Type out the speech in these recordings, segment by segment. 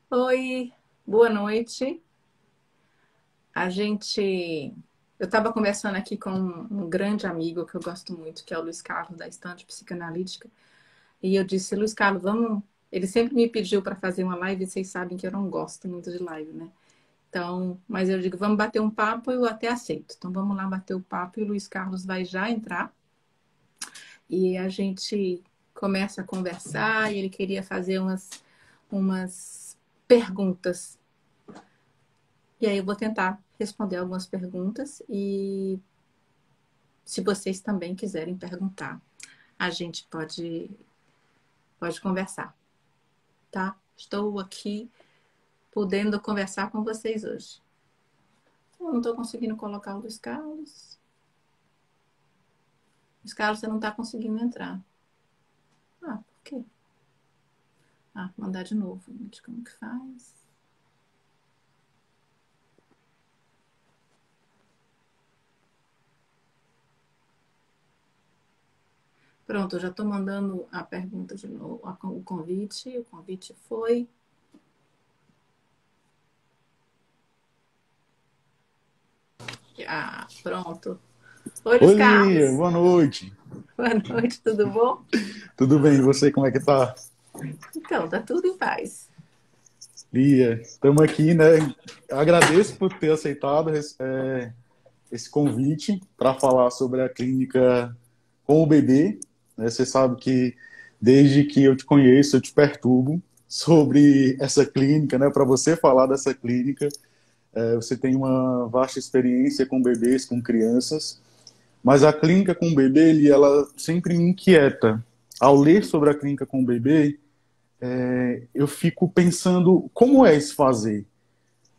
Oi, boa noite. A gente. Eu estava conversando aqui com um grande amigo que eu gosto muito, que é o Luiz Carlos, da Estante Psicanalítica. E eu disse, Luiz Carlos, vamos. Ele sempre me pediu para fazer uma live, e vocês sabem que eu não gosto muito de live, né? Então, mas eu digo, vamos bater um papo, eu até aceito. Então vamos lá bater o papo e o Luiz Carlos vai já entrar. E a gente começa a conversar e ele queria fazer umas perguntas. E aí eu vou tentar responder algumas perguntas e se vocês também quiserem perguntar, a gente pode conversar, tá? Estou aqui podendo conversar com vocês hoje. Eu não estou conseguindo colocar o Luiz Carlos. Luiz Carlos, você não está conseguindo entrar. Ah, por quê? Ah, mandar de novo. Como que faz? Pronto, eu já estou mandando a pergunta de novo, o convite. O convite foi. Ah, pronto. Oi, Luiz Oi, Lia, Carlos. boa noite. Boa noite, tudo bom? Tudo bem? E você, como é que tá? Então, tá tudo em paz. Lia, estamos aqui, né? Agradeço por ter aceitado esse convite para falar sobre a clínica com o bebê. Né? Você sabe que desde que eu te conheço, eu te perturbo sobre essa clínica, né? Para você falar dessa clínica, você tem uma vasta experiência com bebês, com crianças, mas a clínica com o bebê, ela sempre me inquieta. Ao ler sobre a clínica com o bebê, eu fico pensando como é esse fazer?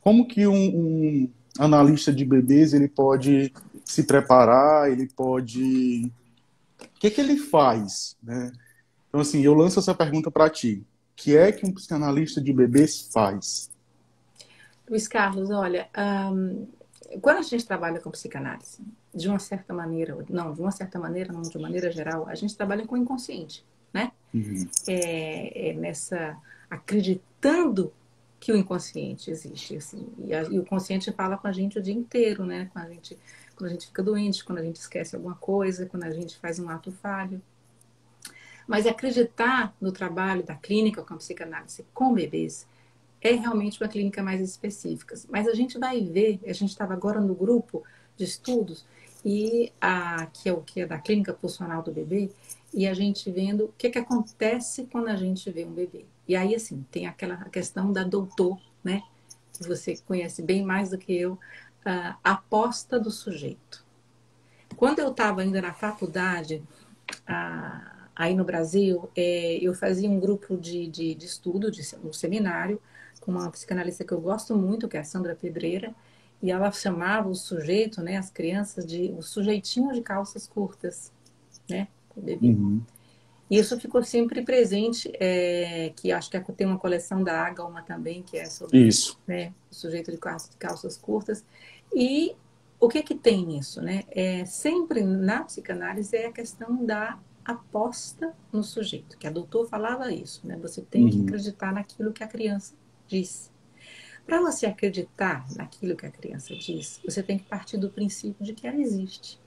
Como que um analista de bebês ele pode se preparar, ele pode... O que que ele faz, né? Então, assim, eu lanço essa pergunta para ti. O que é que um psicanalista de bebês faz? Luiz Carlos, olha, quando a gente trabalha com psicanálise, de uma certa maneira, não, de uma certa maneira, não, de maneira geral, a gente trabalha com o inconsciente, né? Uhum. Nessa, acreditando que o inconsciente existe, assim, e o consciente fala com a gente o dia inteiro, né? Quando a gente fica doente, quando a gente esquece alguma coisa, quando a gente faz um ato falho. Mas acreditar no trabalho da clínica com a psicanálise com bebês é realmente uma clínica mais específica. Mas a gente vai ver, a gente estava agora no grupo de estudos, que é o que é da clínica funcional do bebê, e a gente vendo o que acontece quando a gente vê um bebê. E aí, assim, tem aquela questão da doutor, né? Que você conhece bem mais do que eu, a aposta do sujeito. Quando eu estava ainda na faculdade, aí no Brasil, eu fazia um grupo de estudo, um seminário, com uma psicanalista que eu gosto muito, que é a Sandra Pedreira, e ela chamava o sujeito, né, as crianças, de o sujeitinho de calças curtas, né, o bebê. Uhum. E isso ficou sempre presente, que acho que tem uma coleção da Aga, uma também, que é sobre, Isso. né, o sujeito de calças curtas. E o que tem nisso, né? Sempre na psicanálise é a questão da aposta no sujeito, que a doutora falava isso, né? Você tem que Uhum. acreditar naquilo que a criança diz. Para você acreditar naquilo que a criança diz, você tem que partir do princípio de que ela existe,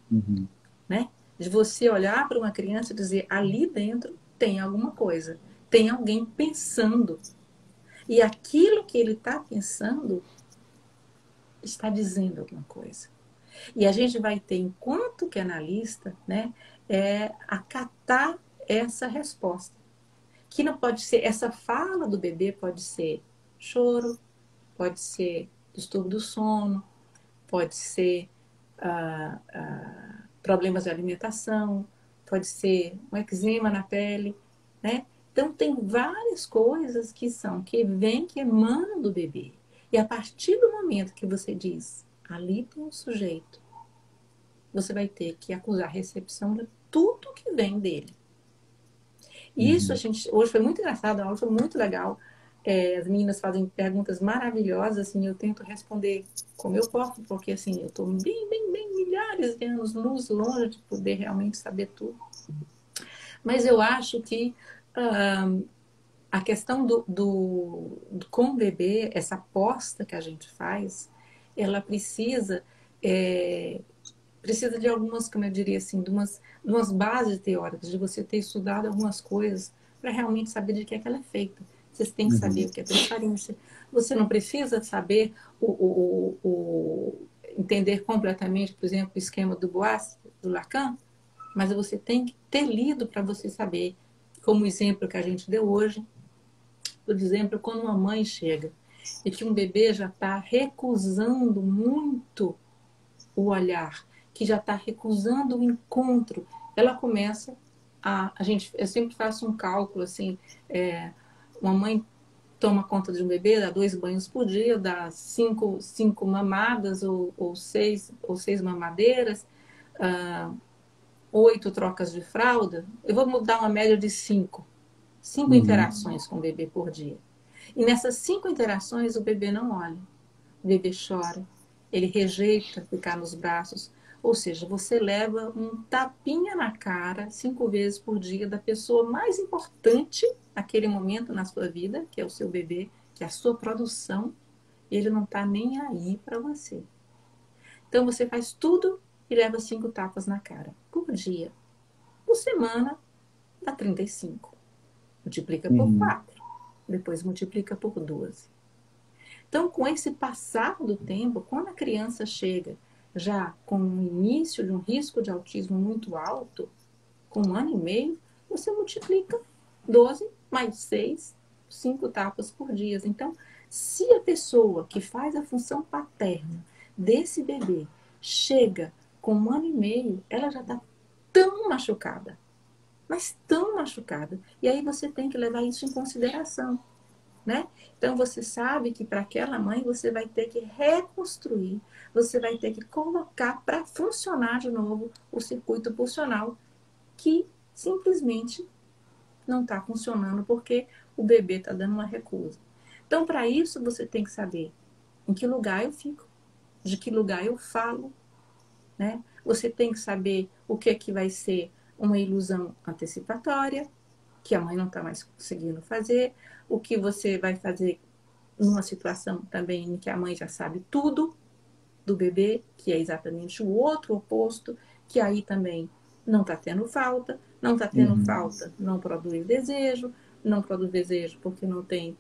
Uhum. né? De você olhar para uma criança e dizer, ali dentro tem alguma coisa, tem alguém pensando. E aquilo que ele está pensando está dizendo alguma coisa. E a gente vai ter, enquanto que analista, né, acatar essa resposta. Que não pode ser, essa fala do bebê pode ser choro, pode ser distúrbio do sono, pode ser problemas de alimentação, pode ser um eczema na pele, né? Então tem várias coisas que vêm, que emanam do bebê. E a partir do momento que você diz, ali tem um sujeito, você vai ter que acusar a recepção de tudo que vem dele. E isso a Uhum. gente, hoje foi muito engraçado, a aula foi muito legal. As meninas fazem perguntas maravilhosas, assim, eu tento responder como eu posso, porque assim, eu estou bem milhares de anos luz longe de poder realmente saber tudo. Mas eu acho que a questão com o bebê, essa aposta que a gente faz, ela é, precisa de algumas, como eu diria assim, de umas bases teóricas, de você ter estudado algumas coisas para realmente saber de que ela é feita. Você tem que saber Uhum. o que é transparência. Você não precisa saber entender completamente, por exemplo, o esquema do Boas, do Lacan, mas você tem que ter lido para você saber, como o exemplo que a gente deu hoje, por exemplo, quando uma mãe chega e que um bebê já está recusando muito o olhar, que já está recusando o encontro, ela começa eu sempre faço um cálculo assim, uma mãe toma conta de um bebê, dá 2 banhos por dia, dá cinco mamadas ou seis mamadeiras, 8 trocas de fralda, eu vou mudar uma média de 5. 5 Uhum. interações com o bebê por dia. E nessas 5 interações o bebê não olha. O bebê chora, ele rejeita ficar nos braços. Ou seja, você leva um tapinha na cara 5 vezes por dia da pessoa mais importante naquele momento na sua vida, que é o seu bebê, que é a sua produção, e ele não está nem aí para você. Então você faz tudo e leva 5 tapas na cara por dia. Por semana, dá 35. Multiplica por Uhum. 4. Depois multiplica por 12. Então, com esse passar do tempo, quando a criança chega já com o início de um risco de autismo muito alto, com 1 ano e meio, você multiplica 12 mais 6, 5 tapas por dia. Então, se a pessoa que faz a função paterna desse bebê chega com 1 ano e meio, ela já está tão machucada, mas tão machucada. E aí você tem que levar isso em consideração, né? Então você sabe que para aquela mãe você vai ter que reconstruir, você vai ter que colocar para funcionar de novo o circuito pulsional que simplesmente não está funcionando porque o bebê está dando uma recusa. Então, para isso, você tem que saber em que lugar eu fico, de que lugar eu falo, né? Você tem que saber o que é que vai ser uma ilusão antecipatória, que a mãe não está mais conseguindo fazer, o que você vai fazer numa situação também em que a mãe já sabe tudo do bebê, que é exatamente o outro oposto, que aí também não está tendo falta, não está tendo Uhum. falta, não produz desejo, não produz desejo porque não tem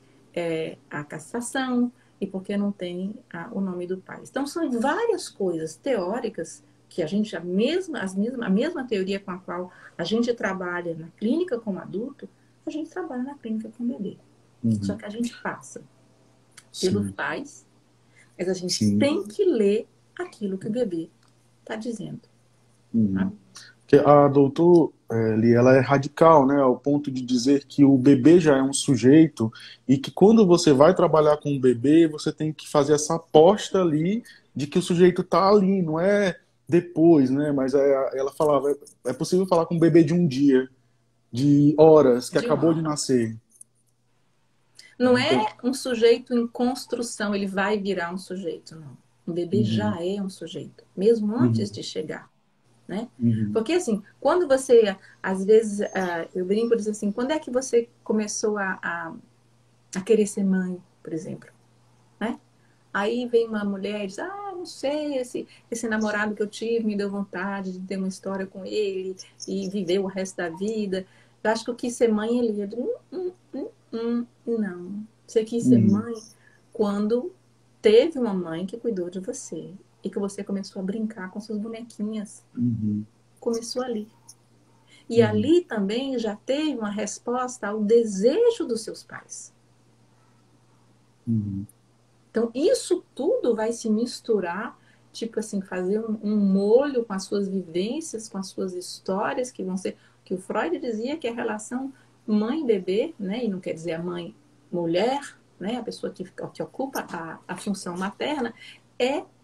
a castração e porque não tem o nome do pai. Então são várias coisas teóricas que a gente, a mesma teoria com a qual a gente trabalha na clínica como adulto, a gente trabalha na clínica com bebê. Só Uhum. que a gente passa pelos Sim, pais, mas a gente sim. tem que ler aquilo que o bebê está dizendo. Tá? Uhum. Que a doutor Li, ela é radical, né, ao ponto de dizer que o bebê já é um sujeito e que quando você vai trabalhar com o bebê, você tem que fazer essa aposta ali de que o sujeito está ali, não é depois, né? Mas ela falava, é possível falar com um bebê de um dia, de horas, que De acabou de hora. nascer. Não Então, é um sujeito em construção, ele vai virar um sujeito, não. O bebê uhum, já é um sujeito, mesmo antes uhum, de chegar, né? uhum, Porque assim, quando você, às vezes, eu brinco e digo assim, quando é que você começou a querer ser mãe, por exemplo, né? Aí vem uma mulher e diz, não sei, esse namorado que eu tive me deu vontade de ter uma história com ele e viver o resto da vida. Eu acho que eu quis ser mãe ali. Eu digo, não. Você quis ser uhum, mãe quando teve uma mãe que cuidou de você e que você começou a brincar com suas bonequinhas. uhum, Começou ali. E uhum, ali também já teve uma resposta ao desejo dos seus pais. uhum, Então, isso tudo vai se misturar, tipo assim, fazer um molho com as suas vivências, com as suas histórias, que vão ser. Que o Freud dizia que a relação mãe-bebê, né, e não quer dizer a mãe-mulher, né, a pessoa que ocupa a função materna,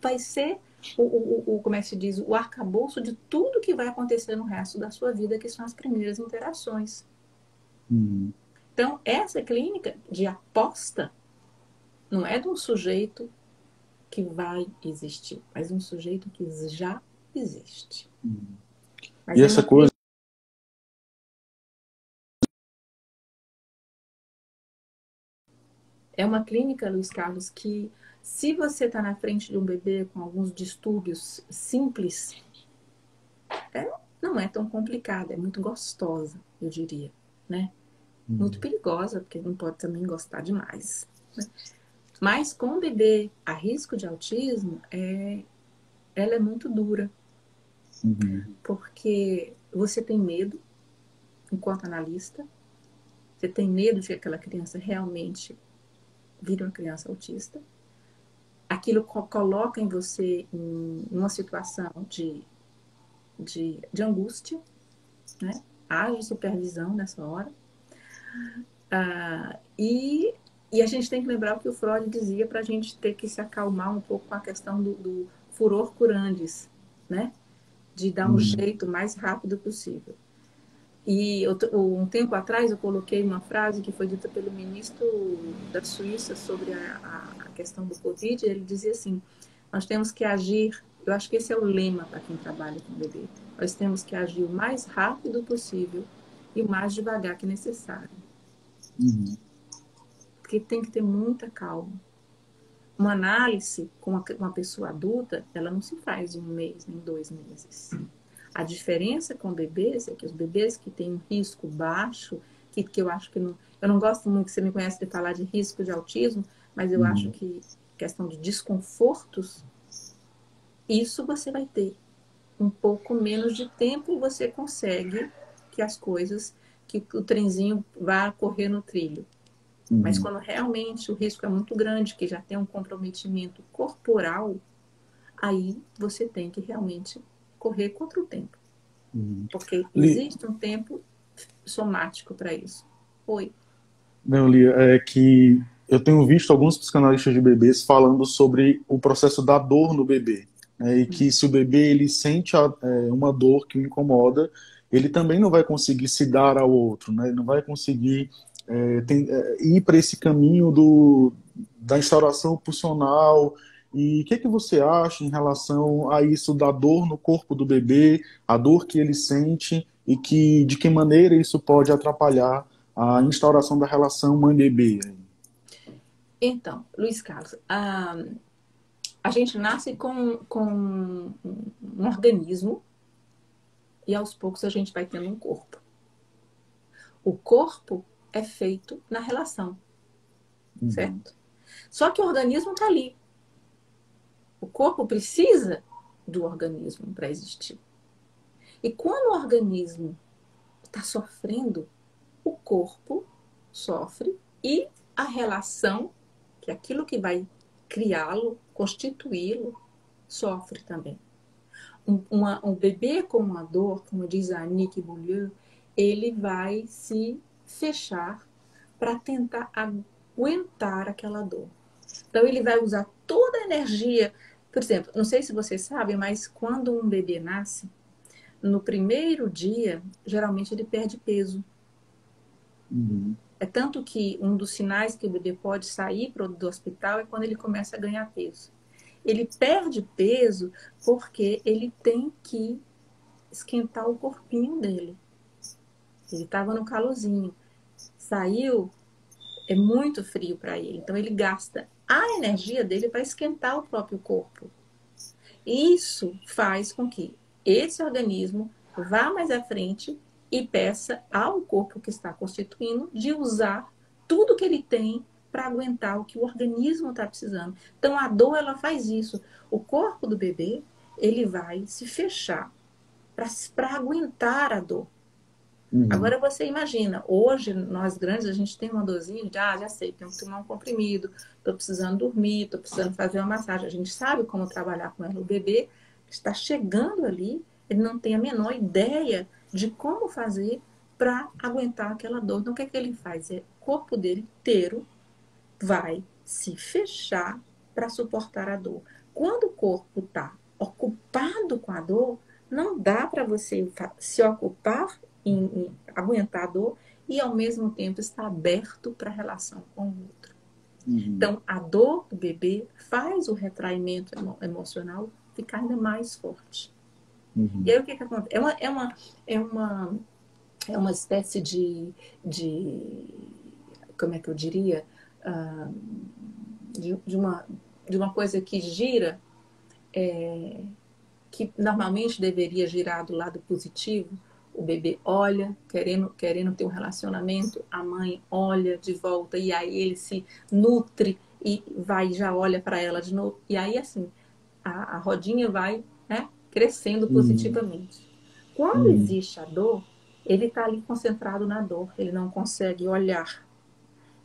vai ser como é que se diz, o arcabouço de tudo que vai acontecer no resto da sua vida, que são as primeiras interações. uhum, Então, essa clínica de aposta não é de um sujeito que vai existir, mas um sujeito que já existe. uhum. Mas E é essa uma coisa É uma clínica, Luiz Carlos, que se você está na frente de um bebê com alguns distúrbios simples, não é tão complicada, é muito gostosa, eu diria, né? Muito perigosa, porque não pode também gostar demais, né? Mas com o bebê a risco de autismo, ela é muito dura, Uhum. porque você tem medo, enquanto analista, você tem medo de que aquela criança realmente vire uma criança autista. Aquilo coloca em você em uma situação de angústia, né? Haja supervisão nessa hora. E a gente tem que lembrar o que o Freud dizia para a gente ter que se acalmar um pouco com a questão do furor curandis, né? De dar um Uhum. jeito mais rápido possível. E um tempo atrás eu coloquei uma frase que foi dita pelo ministro da Suíça sobre a questão do Covid. Ele dizia assim: nós temos que agir, eu acho que esse é o lema para quem trabalha com bebê, nós temos que agir o mais rápido possível e o mais devagar que necessário. Uhum. Porque tem que ter muita calma. Uma análise com uma pessoa adulta, ela não se faz em 1 mês, nem 2 meses. A diferença com bebês é que os bebês que têm um risco baixo, que eu acho que não... Eu não gosto muito, você me conhece, de falar de risco de autismo, mas eu acho Uhum. que questão de desconfortos, isso você vai ter um pouco menos de tempo e você consegue que as coisas, que o trenzinho vá correr no trilho. Mas Uhum. quando realmente o risco é muito grande, que já tem um comprometimento corporal, aí você tem que realmente correr contra o tempo. Uhum. Porque Li, existe um tempo somático para isso. Oi. não, Lia, é que eu tenho visto alguns psicanalistas de bebês falando sobre o processo da dor no bebê, né, e que se o bebê ele sente uma dor que o incomoda, ele também não vai conseguir se dar ao outro, né, ele não vai conseguir ir para esse caminho da instauração pulsional. E o que que você acha em relação a isso da dor no corpo do bebê, a dor que ele sente e de que maneira isso pode atrapalhar a instauração da relação mãe-bebê? Então, Luiz Carlos, a gente nasce com um organismo e aos poucos a gente vai tendo um corpo. O corpo é feito na relação, Uhum. certo? Só que o organismo está ali. O corpo precisa do organismo para existir. E quando o organismo está sofrendo, o corpo sofre e a relação, que é aquilo que vai criá-lo, constituí-lo, sofre também. Um bebê com uma dor, como diz a Nick Beaulieu, ele vai se fechar para tentar aguentar aquela dor. Então, ele vai usar toda a energia. Por exemplo, não sei se vocês sabem, mas quando um bebê nasce, no primeiro dia, geralmente ele perde peso. Uhum. É tanto que um dos sinais que o bebê pode sair do hospital é quando ele começa a ganhar peso. Ele perde peso porque ele tem que esquentar o corpinho dele. Ele estava no calorzinho. Saiu, é muito frio para ele. Então ele gasta a energia dele para esquentar o próprio corpo. Isso faz com que esse organismo vá mais à frente e peça ao corpo que está constituindo de usar tudo que ele tem para aguentar o que o organismo está precisando. Então a dor ela faz isso. O corpo do bebê ele vai se fechar para aguentar a dor. Uhum. Agora você imagina, hoje nós grandes a gente tem uma dorzinha de, já sei, tenho que tomar um comprimido, estou precisando dormir, estou precisando fazer uma massagem. A gente sabe como trabalhar com ela. O bebê está chegando ali, ele não tem a menor ideia de como fazer para aguentar aquela dor. Então o que é que ele faz? O corpo dele inteiro vai se fechar para suportar a dor. Quando o corpo está ocupado com a dor, não dá para você se ocupar em aguentar a dor e ao mesmo tempo estar aberto para a relação com o outro. Uhum. Então, a dor do bebê faz o retraimento emocional ficar ainda mais forte. E Uhum. aí o que acontece? É uma, é uma espécie de como é que eu diria? de uma coisa que gira, que normalmente deveria girar do lado positivo. O bebê olha, querendo ter um relacionamento, a mãe olha de volta, e aí ele se nutre e vai já olha para ela de novo. E aí, assim, a rodinha vai, né, crescendo Uhum. positivamente. Quando Uhum. existe a dor, ele está ali concentrado na dor, ele não consegue olhar,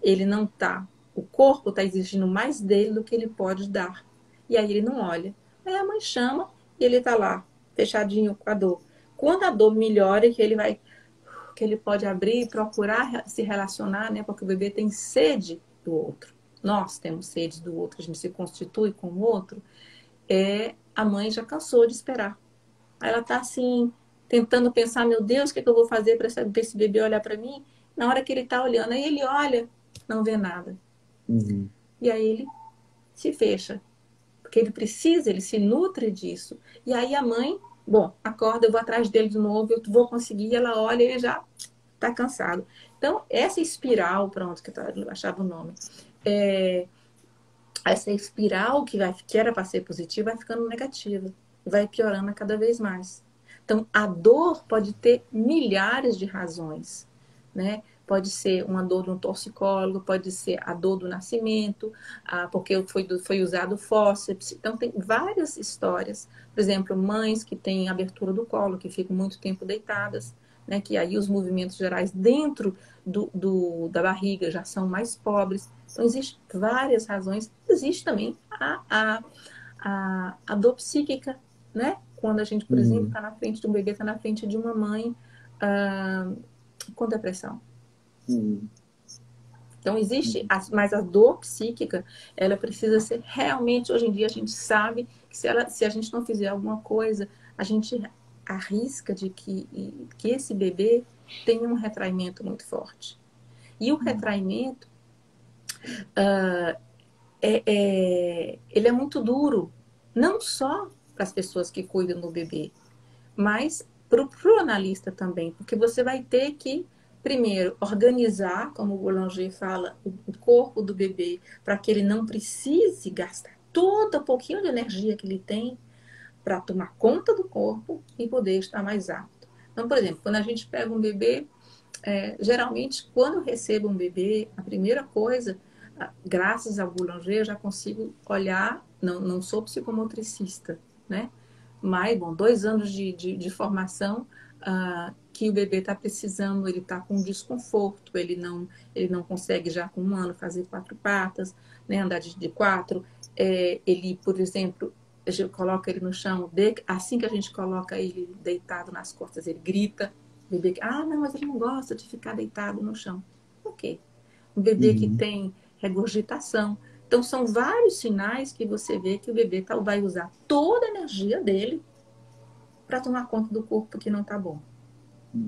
ele não está, o corpo está exigindo mais dele do que ele pode dar. E aí ele não olha. Aí a mãe chama e ele está lá, fechadinho com a dor. Quando a dor melhora, que ele pode abrir e procurar se relacionar, né? Porque o bebê tem sede do outro. Nós temos sede do outro, a gente se constitui com o outro. A mãe já cansou de esperar. Aí ela está assim, tentando pensar, meu Deus, o que, é que eu vou fazer para esse bebê olhar para mim? Na hora que ele está olhando, aí ele olha, não vê nada. Uhum. E aí ele se fecha, porque ele precisa, ele se nutre disso. E aí a mãe, bom, acorda, eu vou atrás dele de novo, eu vou conseguir. Ela olha e ele já está cansado. Então, essa espiral, pronto, eu achava o nome, essa espiral que era para ser positiva vai ficando negativa, vai piorando cada vez mais. Então, a dor pode ter milhares de razões, né? Pode ser uma dor no torcicolo, pode ser a dor do nascimento, porque foi usado fórceps. Então, tem várias histórias. Por exemplo, mães que têm abertura do colo, que ficam muito tempo deitadas, né? Que aí os movimentos gerais dentro da barriga já são mais pobres. Então, existem várias razões. Existe também a dor psíquica, né? Quando a gente, por exemplo, Uhum. está na frente de um bebê, está na frente de uma mãe com depressão. Uhum. Então, mas a dor psíquica, ela precisa ser realmente, hoje em dia a gente sabe que se a gente não fizer alguma coisa, a gente arrisca de que esse bebê tenha um retraimento muito forte. E o retraimento, ele é muito duro, não só para as pessoas que cuidam do bebê, mas para o analista também, porque você vai ter que, primeiro, organizar, como o Boulanger fala, o corpo do bebê, para que ele não precise gastar todo o pouquinho de energia que ele tem para tomar conta do corpo e poder estar mais apto. Então, por exemplo, quando a gente pega um bebê, geralmente, quando eu recebo um bebê, a primeira coisa, graças ao Boulanger, eu já consigo olhar, não sou psicomotricista, né? Mas, bom, 2 anos de formação, que o bebê está precisando, ele está com desconforto, ele não consegue já com 1 ano fazer 4 patas, né, andar de 4. Ele, por exemplo, a gente coloca ele no chão, assim que a gente coloca ele deitado nas costas, ele grita. O bebê que, não, mas ele não gosta de ficar deitado no chão. Ok. Um bebê que Uhum. tem regurgitação. Então, são vários sinais que você vê que o bebê vai usar toda a energia dele para tomar conta do corpo que não está bom.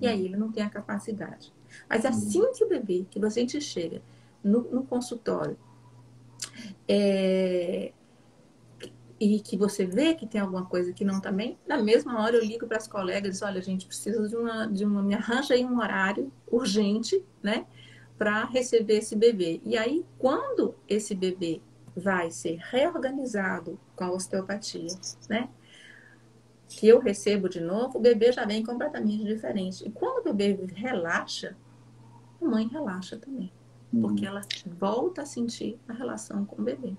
E aí Uhum. ele não tem a capacidade. Mas Uhum. assim que o bebê, que a gente chega no consultório, é, e que você vê que tem alguma coisa que não está bem, na mesma hora eu ligo para as colegas e digo, olha, a gente precisa me arranja aí um horário urgente, né, para receber esse bebê. E aí, quando esse bebê vai ser reorganizado com a osteopatia, né, que eu recebo de novo, o bebê já vem completamente diferente. E quando o bebê relaxa, a mãe relaxa também, porque Uhum. ela volta a sentir a relação com o bebê.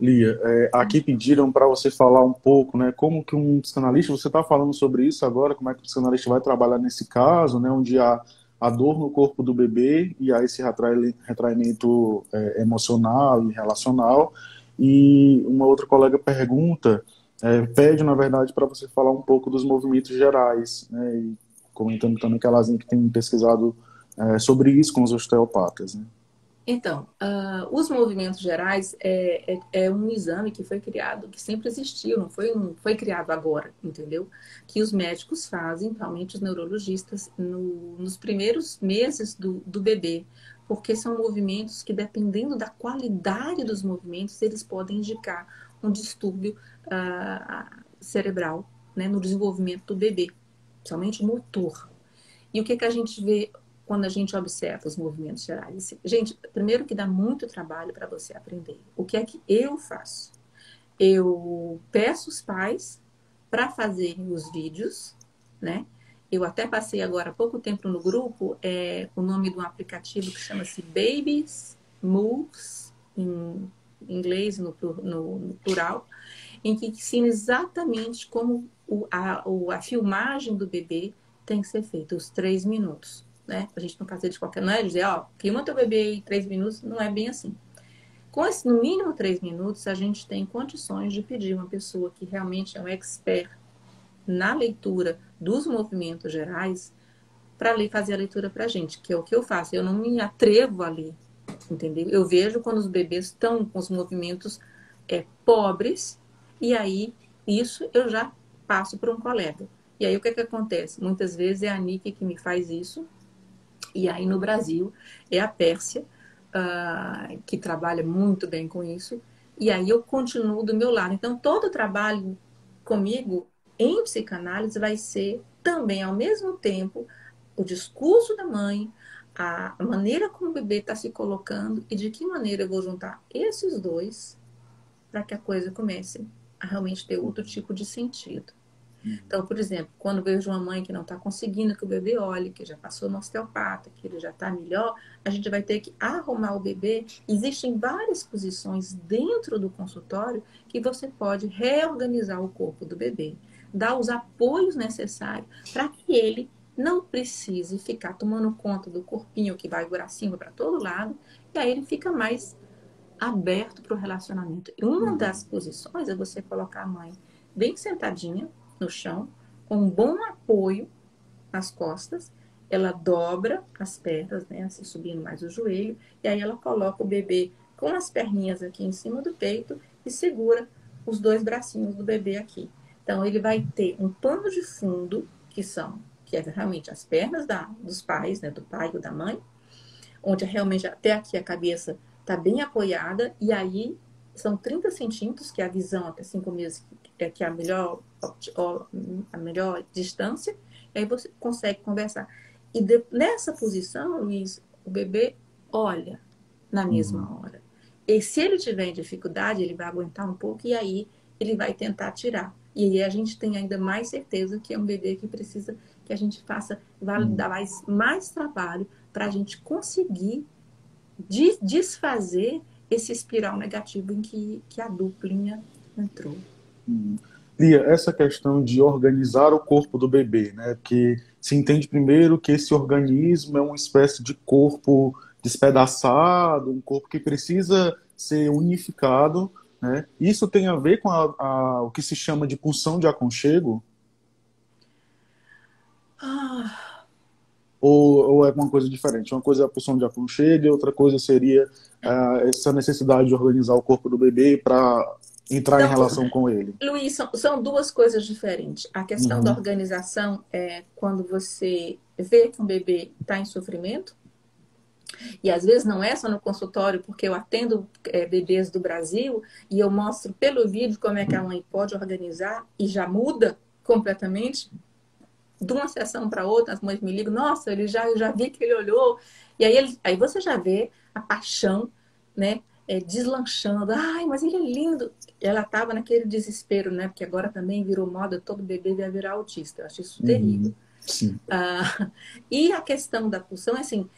Lia, aqui pediram para você falar um pouco, né, como que um psicanalista, você está falando sobre isso agora, como é que o psicanalista vai trabalhar nesse caso, né, onde há a dor no corpo do bebê e há esse retraimento emocional e relacional. E uma outra colega pergunta, pede, na verdade, para você falar um pouco dos movimentos gerais, né, e comentando também que a Lazinha que tem pesquisado sobre isso com os osteopatas, né? Então, os movimentos gerais é um exame que foi criado, que sempre existiu, não foi criado agora, entendeu? Que os médicos fazem, principalmente os neurologistas, nos primeiros meses do bebê, porque são movimentos que, dependendo da qualidade dos movimentos, eles podem indicar um distúrbio cerebral, né, no desenvolvimento do bebê, principalmente motor. E o que a gente vê quando a gente observa os movimentos gerais? Assim, gente, primeiro que dá muito trabalho para você aprender. O que é que eu faço? Eu peço os pais para fazerem os vídeos, né? Eu até passei agora há pouco tempo no grupo o nome de um aplicativo que chama-se Babies Moves, em inglês, no plural, em que ensina exatamente como a filmagem do bebê tem que ser feita, os 3 minutos, né? A gente não fazer de qualquer... Não é dizer, ó, filma teu bebê em 3 minutos, não é bem assim. Com esse, no mínimo 3 minutos, a gente tem condições de pedir uma pessoa que realmente é um expert na leitura dos movimentos gerais para fazer a leitura para a gente, que é o que eu faço. Eu não me atrevo a ler, entendeu? Eu vejo quando os bebês estão com os movimentos pobres, e aí isso eu já passo para um colega. E aí o que é que acontece? Muitas vezes é a Nick que me faz isso, e aí no Brasil é a Pérsia, que trabalha muito bem com isso, e aí eu continuo do meu lado. Então, todo o trabalho comigo em psicanálise vai ser também, ao mesmo tempo, o discurso da mãe, a maneira como o bebê está se colocando e de que maneira eu vou juntar esses dois para que a coisa comece a realmente ter outro tipo de sentido. Então, por exemplo, quando vejo uma mãe que não está conseguindo que o bebê olhe, que já passou no osteopata, que ele já está melhor, a gente vai ter que arrumar o bebê. Existem várias posições dentro do consultório que você pode reorganizar o corpo do bebê, dar os apoios necessários para que ele não precise ficar tomando conta do corpinho que vai para cima, para todo lado, e aí ele fica mais aberto para o relacionamento. E uma das posições é você colocar a mãe bem sentadinha no chão, com um bom apoio nas costas, ela dobra as pernas, né, assim, subindo mais o joelho, e aí ela coloca o bebê com as perninhas aqui em cima do peito e segura os dois bracinhos do bebê aqui. Então, ele vai ter um pano de fundo, que é realmente as pernas dos pais, né, do pai ou da mãe, onde realmente até aqui a cabeça está bem apoiada, e aí são 30 centímetros, que é a visão até 5 meses, que é a melhor distância, e aí você consegue conversar. E nessa posição, Luiz, o bebê olha na mesma hora. E se ele tiver dificuldade, ele vai aguentar um pouco, e aí ele vai tentar tirar. E aí a gente tem ainda mais certeza que é um bebê que precisa que a gente faça, vai dar mais trabalho para a gente conseguir desfazer esse espiral negativo em que a duplinha entrou. Lia, essa questão de organizar o corpo do bebê, né? Que se entende primeiro que esse organismo é uma espécie de corpo despedaçado, um corpo que precisa ser unificado, né? Isso tem a ver com o que se chama de pulsão de aconchego? Ou é uma coisa diferente? Uma coisa é a pulsão de aconchego e outra coisa seria essa necessidade de organizar o corpo do bebê para entrar em Então, relação com ele? Luiz, são duas coisas diferentes. A questão da organização é quando você vê que um bebê está em sofrimento, e às vezes não é só no consultório, porque eu atendo bebês do Brasil e eu mostro pelo vídeo como é que a mãe pode organizar e já muda completamente de uma sessão para outra. As mães me ligam, nossa, eu já vi que ele olhou, e aí você já vê a paixão, né, deslanchando. Ai, mas ele é lindo. Ela estava naquele desespero, né, porque agora também virou moda, todo bebê deve virar autista. Eu acho isso terrível. Sim. E a questão da pulsão é assim,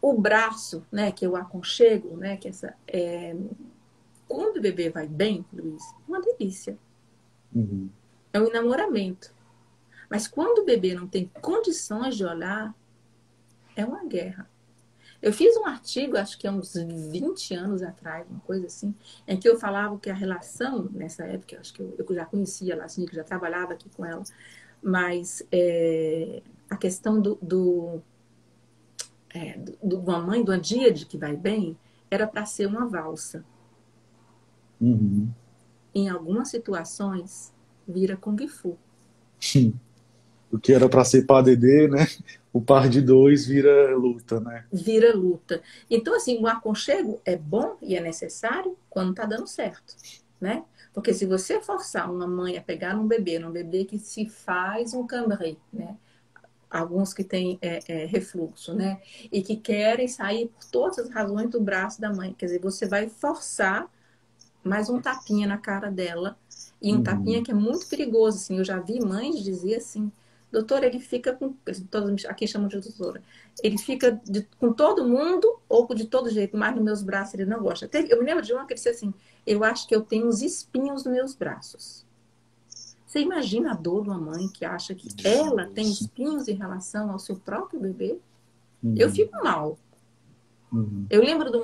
o braço, né, que eu aconchego, né, quando o bebê vai bem, Luiz, é uma delícia. É um enamoramento. Mas quando o bebê não tem condições de olhar, é uma guerra. Eu fiz um artigo, acho que há uns 20 anos atrás, uma coisa assim, em que eu falava que a relação, nessa época, acho que eu já conhecia ela, assim, que já trabalhava aqui com ela, mas a questão de uma mãe, de uma díade que vai bem, era para ser uma valsa. Em algumas situações, vira Kung Fu. O que era para ser PADD, né? O par de dois vira luta, né? Vira luta. Então, assim, o aconchego é bom e é necessário quando tá dando certo, né? Porque se você forçar uma mãe a pegar num bebê que se faz um cambrai, né? alguns que têm refluxo, né? E que querem sair por todas as razões do braço da mãe. Quer dizer, você vai forçar mais um tapinha na cara dela. E um tapinha Uhum. que é muito perigoso, assim. Eu já vi mães dizer assim, doutora, ele fica com... Todos aqui chamam de doutora. Ele fica com todo mundo ou de todo jeito, mas nos meus braços ele não gosta. Eu me lembro de uma que disse assim, eu acho que eu tenho uns espinhos nos meus braços. Você imagina a dor de uma mãe que acha que ela tem Isso. espinhos em relação ao seu próprio bebê? Eu Uhum. fico mal. Uhum. Eu lembro de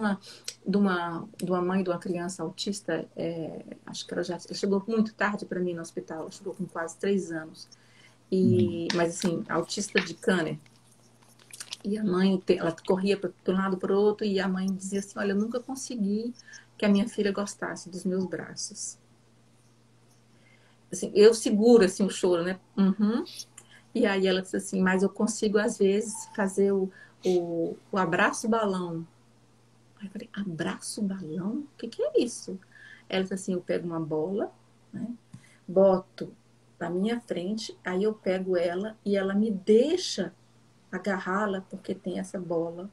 uma mãe de uma criança autista, acho que ela já chegou muito tarde para mim no hospital, ela chegou com quase 3 anos. Uhum. Mas assim, autista de Kanner. E a mãe, ela corria para um lado para o outro e a mãe dizia assim, olha, eu nunca consegui que a minha filha gostasse dos meus braços. Assim, eu seguro assim o choro, né? Uhum. E aí ela disse assim, mas eu consigo às vezes fazer o abraço balão. Aí eu falei, abraço balão? O que é isso? Ela disse assim, eu pego uma bola, né? Boto na minha frente, aí eu pego ela e ela me deixa agarrá-la porque tem essa bola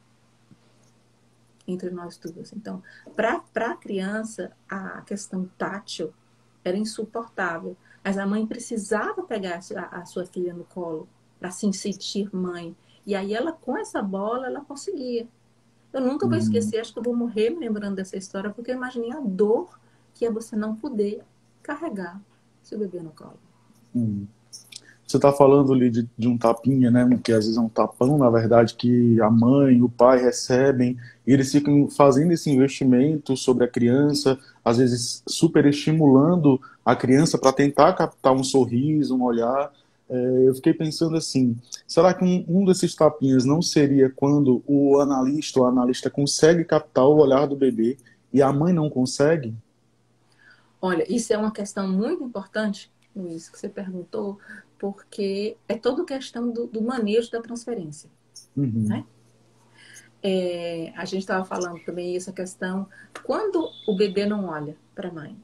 entre nós duas. Então, para a criança, a questão tátil era insuportável. Mas a mãe precisava pegar a sua filha no colo para se sentir mãe. E aí ela, com essa bola, ela conseguia. Eu nunca vou Uhum. esquecer, acho que eu vou morrer me lembrando dessa história, porque eu imaginei a dor que é você não poder carregar seu bebê no colo. Uhum. Você está falando ali de um tapinha, né? Que às vezes é um tapão, na verdade, que a mãe, o pai recebem, e eles ficam fazendo esse investimento sobre a criança, às vezes superestimulando a criança para tentar captar um sorriso, um olhar. Eu fiquei pensando assim, será que um desses tapinhas não seria quando o analista ou a analista consegue captar o olhar do bebê e a mãe não consegue? Olha, isso é uma questão muito importante, Luiz, que você perguntou, porque é toda questão do manejo da transferência, Uhum, né? A gente estava falando também essa questão, quando o bebê não olha para a mãe,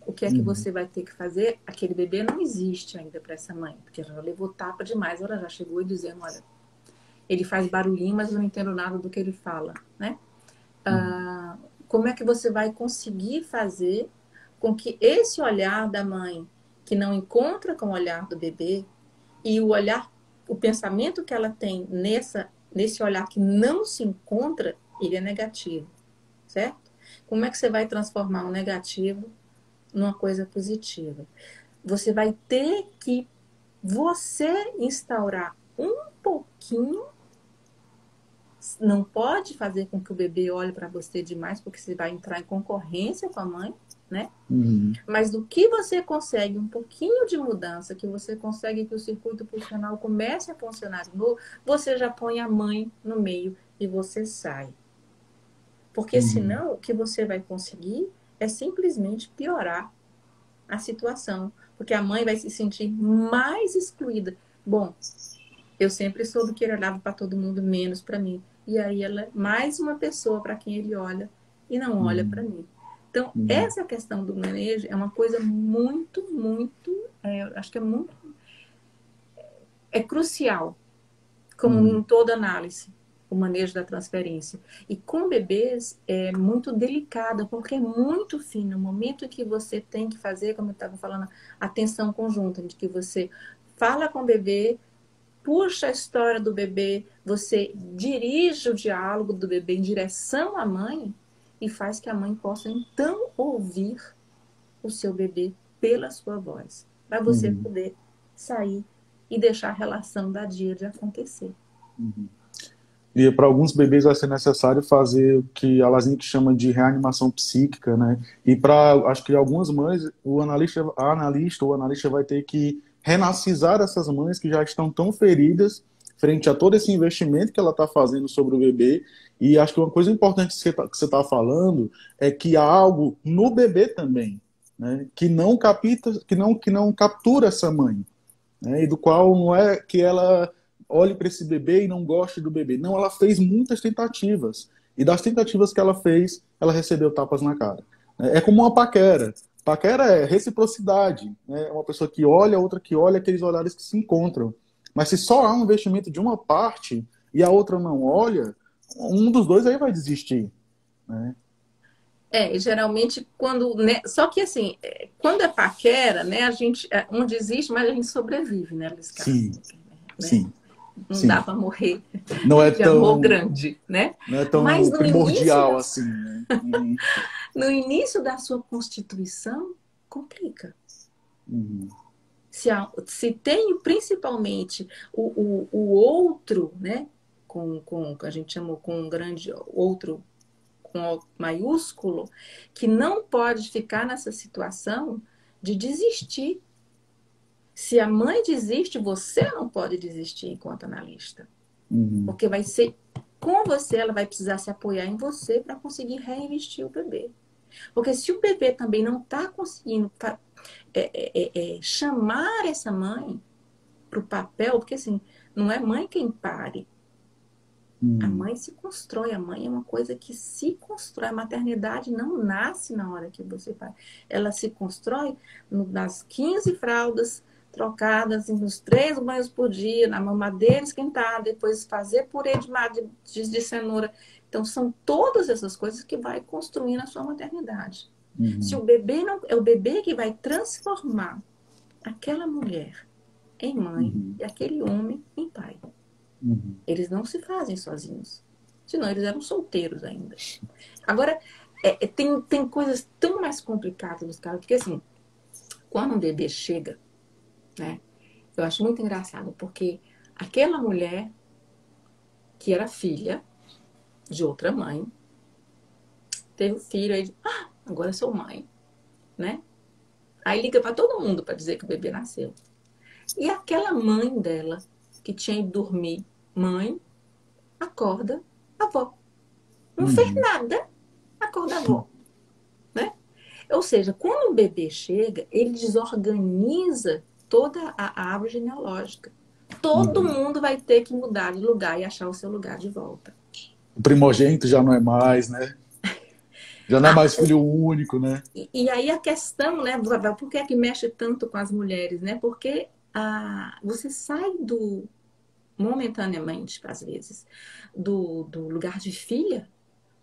o que é que uhum, você vai ter que fazer? Aquele bebê não existe ainda para essa mãe, porque ela já levou tapa demais, ela já chegou e dizendo, olha, ele faz barulhinho, mas eu não entendo nada do que ele fala, né? uhum, Como é que você vai conseguir fazer com que esse olhar da mãe, que não encontra com o olhar do bebê, e o olhar, o pensamento que ela tem nesse olhar que não se encontra, ele é negativo, certo? Como é que você vai transformar o negativo numa coisa positiva? Você vai ter que você instaurar um pouquinho, não pode fazer com que o bebê olhe para você demais, porque você vai entrar em concorrência com a mãe, né? uhum, Mas do que você consegue um pouquinho de mudança, que você consegue que o circuito pulsional comece a funcionar de novo, você já põe a mãe no meio e você sai. Porque uhum, senão o que você vai conseguir é simplesmente piorar a situação, porque a mãe vai se sentir mais excluída. Bom, eu sempre soube que ele olhava para todo mundo menos para mim. E aí ela é mais uma pessoa para quem ele olha e não olha para uhum, mim. Então, uhum, essa questão do manejo é uma coisa acho que é crucial, como uhum. em toda análise, o manejo da transferência. E com bebês é muito delicado, porque é muito fino. No momento em que você tem que fazer, como eu estava falando, atenção conjunta, de que você fala com o bebê, puxa a história do bebê, você dirige o diálogo do bebê em direção à mãe e faz que a mãe possa então ouvir o seu bebê pela sua voz, para você Uhum, poder sair e deixar a relação da dia de acontecer. uhum. E para alguns bebês vai ser necessário fazer o que a Lazinha chama de reanimação psíquica, né? E para, acho que algumas mães, o analista vai ter que renacizar essas mães que já estão tão feridas frente a todo esse investimento que ela está fazendo sobre o bebê. E acho que uma coisa importante que você tá falando é que há algo no bebê também, né? Que não captura essa mãe, né? E do qual não é que ela olhe para esse bebê e não goste do bebê. Não, ela fez muitas tentativas. E das tentativas que ela fez, ela recebeu tapas na cara. É como uma paquera. Paquera é reciprocidade. Né? É uma pessoa que olha, outra que olha, aqueles olhares que se encontram. Mas se só há um investimento de uma parte e a outra não olha, um dos dois aí vai desistir, né? E geralmente quando, né, só que assim, quando é paquera, né, a gente, um desiste, mas a gente sobrevive, né, Luiz Carlos? Sim, Né? sim, Não dá sim. para morrer Não é de amor tão, grande, né? não é Mas tão primordial assim, né? Uhum, no início da sua constituição, complica. uhum, Se tem principalmente o outro, né, a gente chamou com um grande outro, com O maiúsculo, que não pode ficar nessa situação de desistir. Se a mãe desiste, você não pode desistir enquanto analista. uhum, Porque vai ser com você, ela vai precisar se apoiar em você para conseguir reinvestir o bebê. Porque se o bebê também não está conseguindo chamar essa mãe para o papel, porque assim, não é mãe quem pare. A uhum. mãe se constrói, a mãe é uma coisa que se constrói. A maternidade não nasce na hora que você faz. Ela se constrói nas 15 fraldas trocadas, nos 3 banhos por dia, na mamadeira esquentada, depois fazer purê de cenoura. Então, são todas essas coisas que vai construindo a sua maternidade. Se Uhum, o bebê não, é o bebê que vai transformar aquela mulher em mãe uhum, e aquele homem em pai. uhum, Eles não se fazem sozinhos. Senão eles eram solteiros ainda. Agora, tem coisas tão mais complicadas dos caras, porque assim, quando um bebê chega, né? Eu acho muito engraçado, porque aquela mulher que era filha de outra mãe, teve um filho, aí, agora sou mãe, né? Aí liga para todo mundo para dizer que o bebê nasceu. E aquela mãe dela, que tinha ido dormir, mãe, acorda avó. Não fez uhum. nada, acorda avó, né? Ou seja, quando o bebê chega, ele desorganiza toda a árvore genealógica. Todo Uhum. mundo vai ter que mudar de lugar e achar o seu lugar de volta. O primogênito já não é mais, né? Já não é Ah, mais filho único, né? e aí a questão, né? Por que é que mexe tanto com as mulheres, né? Porque você sai momentaneamente, às vezes, do lugar de filha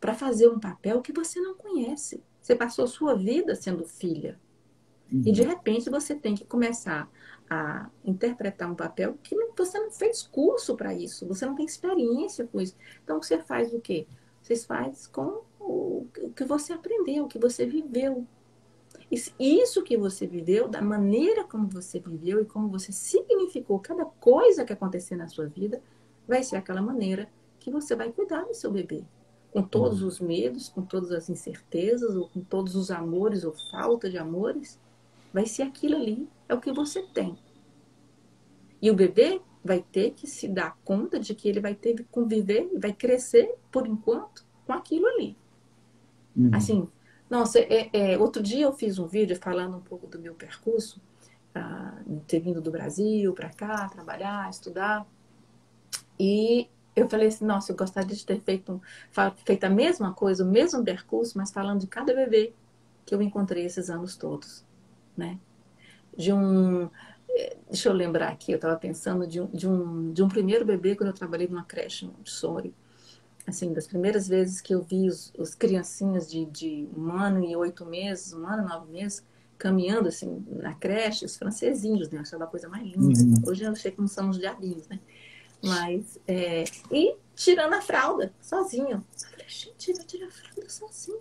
para fazer um papel que você não conhece. Você passou sua vida sendo filha. E de Uhum. repente você tem que começar a interpretar um papel que você não fez curso para isso, você não tem experiência com isso. Então você faz o quê? Você faz com o que você aprendeu, o que você viveu. Isso que você viveu, da maneira como você viveu e como você significou cada coisa que acontecer na sua vida, vai ser aquela maneira que você vai cuidar do seu bebê. Com todos Uhum. os medos, com todas as incertezas, ou com todos os amores ou falta de amores, vai ser aquilo ali, é o que você tem. E o bebê vai ter que se dar conta de que ele vai ter que conviver e vai crescer, por enquanto, com aquilo ali. Uhum. Assim, nossa, outro dia eu fiz um vídeo falando um pouco do meu percurso, ter vindo do Brasil para cá, trabalhar, estudar. E eu falei assim, nossa, eu gostaria de ter feito a mesma coisa, o mesmo percurso, mas falando de cada bebê que eu encontrei esses anos todos, né? De um Deixa eu lembrar aqui, eu estava pensando de um primeiro bebê quando eu trabalhei numa creche Montessori. Assim, das primeiras vezes que eu vi os criancinhas de 1 ano e 8 meses, 1 ano e 9 meses, caminhando assim na creche, os francesinhos, né? Eu achava a coisa mais linda. Uhum. Hoje eu sei que não são os diabinhos, né? Mas, e tirando a fralda, sozinho. Eu falei, gente, ele vai tirar a fralda sozinho.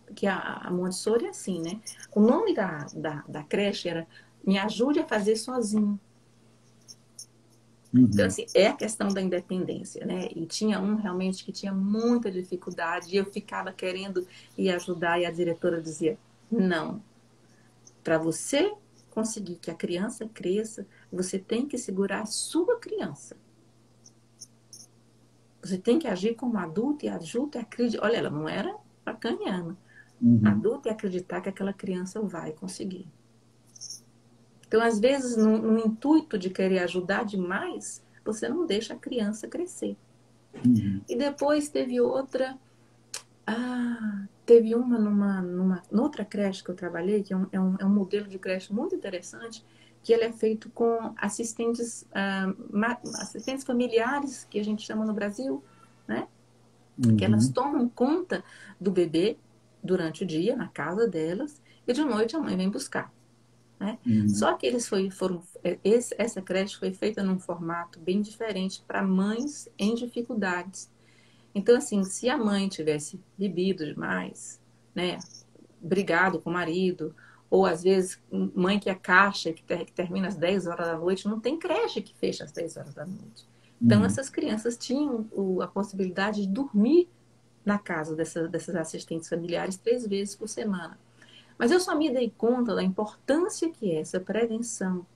Porque a Montessori é assim, né? O nome da creche era Me Ajude a Fazer Sozinho. Então, Uhum. assim, é a questão da independência, né? E tinha um realmente que tinha muita dificuldade, e eu ficava querendo ir ajudar, e a diretora dizia: não, para você conseguir que a criança cresça, você tem que segurar a sua criança. Você tem que agir como adulto e adulto e acreditar. Olha, ela não era bacaniana. Uhum. Adulto e acreditar que aquela criança vai conseguir. Então, às vezes, no intuito de querer ajudar demais, você não deixa a criança crescer. Uhum. E depois teve outra. Teve uma noutra creche que eu trabalhei, que é um modelo de creche muito interessante, que ele é feito com assistentes, assistentes familiares, que a gente chama no Brasil, né? Que elas Uhum. tomam conta do bebê durante o dia, na casa delas, e de noite a mãe vem buscar. Né? Uhum. Só que essa creche foi feita num formato bem diferente para mães em dificuldades. Então, assim, se a mãe tivesse bebido demais, né, brigado com o marido, ou às vezes mãe que é caixa, que termina às 10 horas da noite, não tem creche que fecha às 10 horas da noite. Então, Uhum. essas crianças tinham a possibilidade de dormir na casa dessas assistentes familiares 3 vezes por semana. Mas eu só me dei conta da importância que é essa prevenção,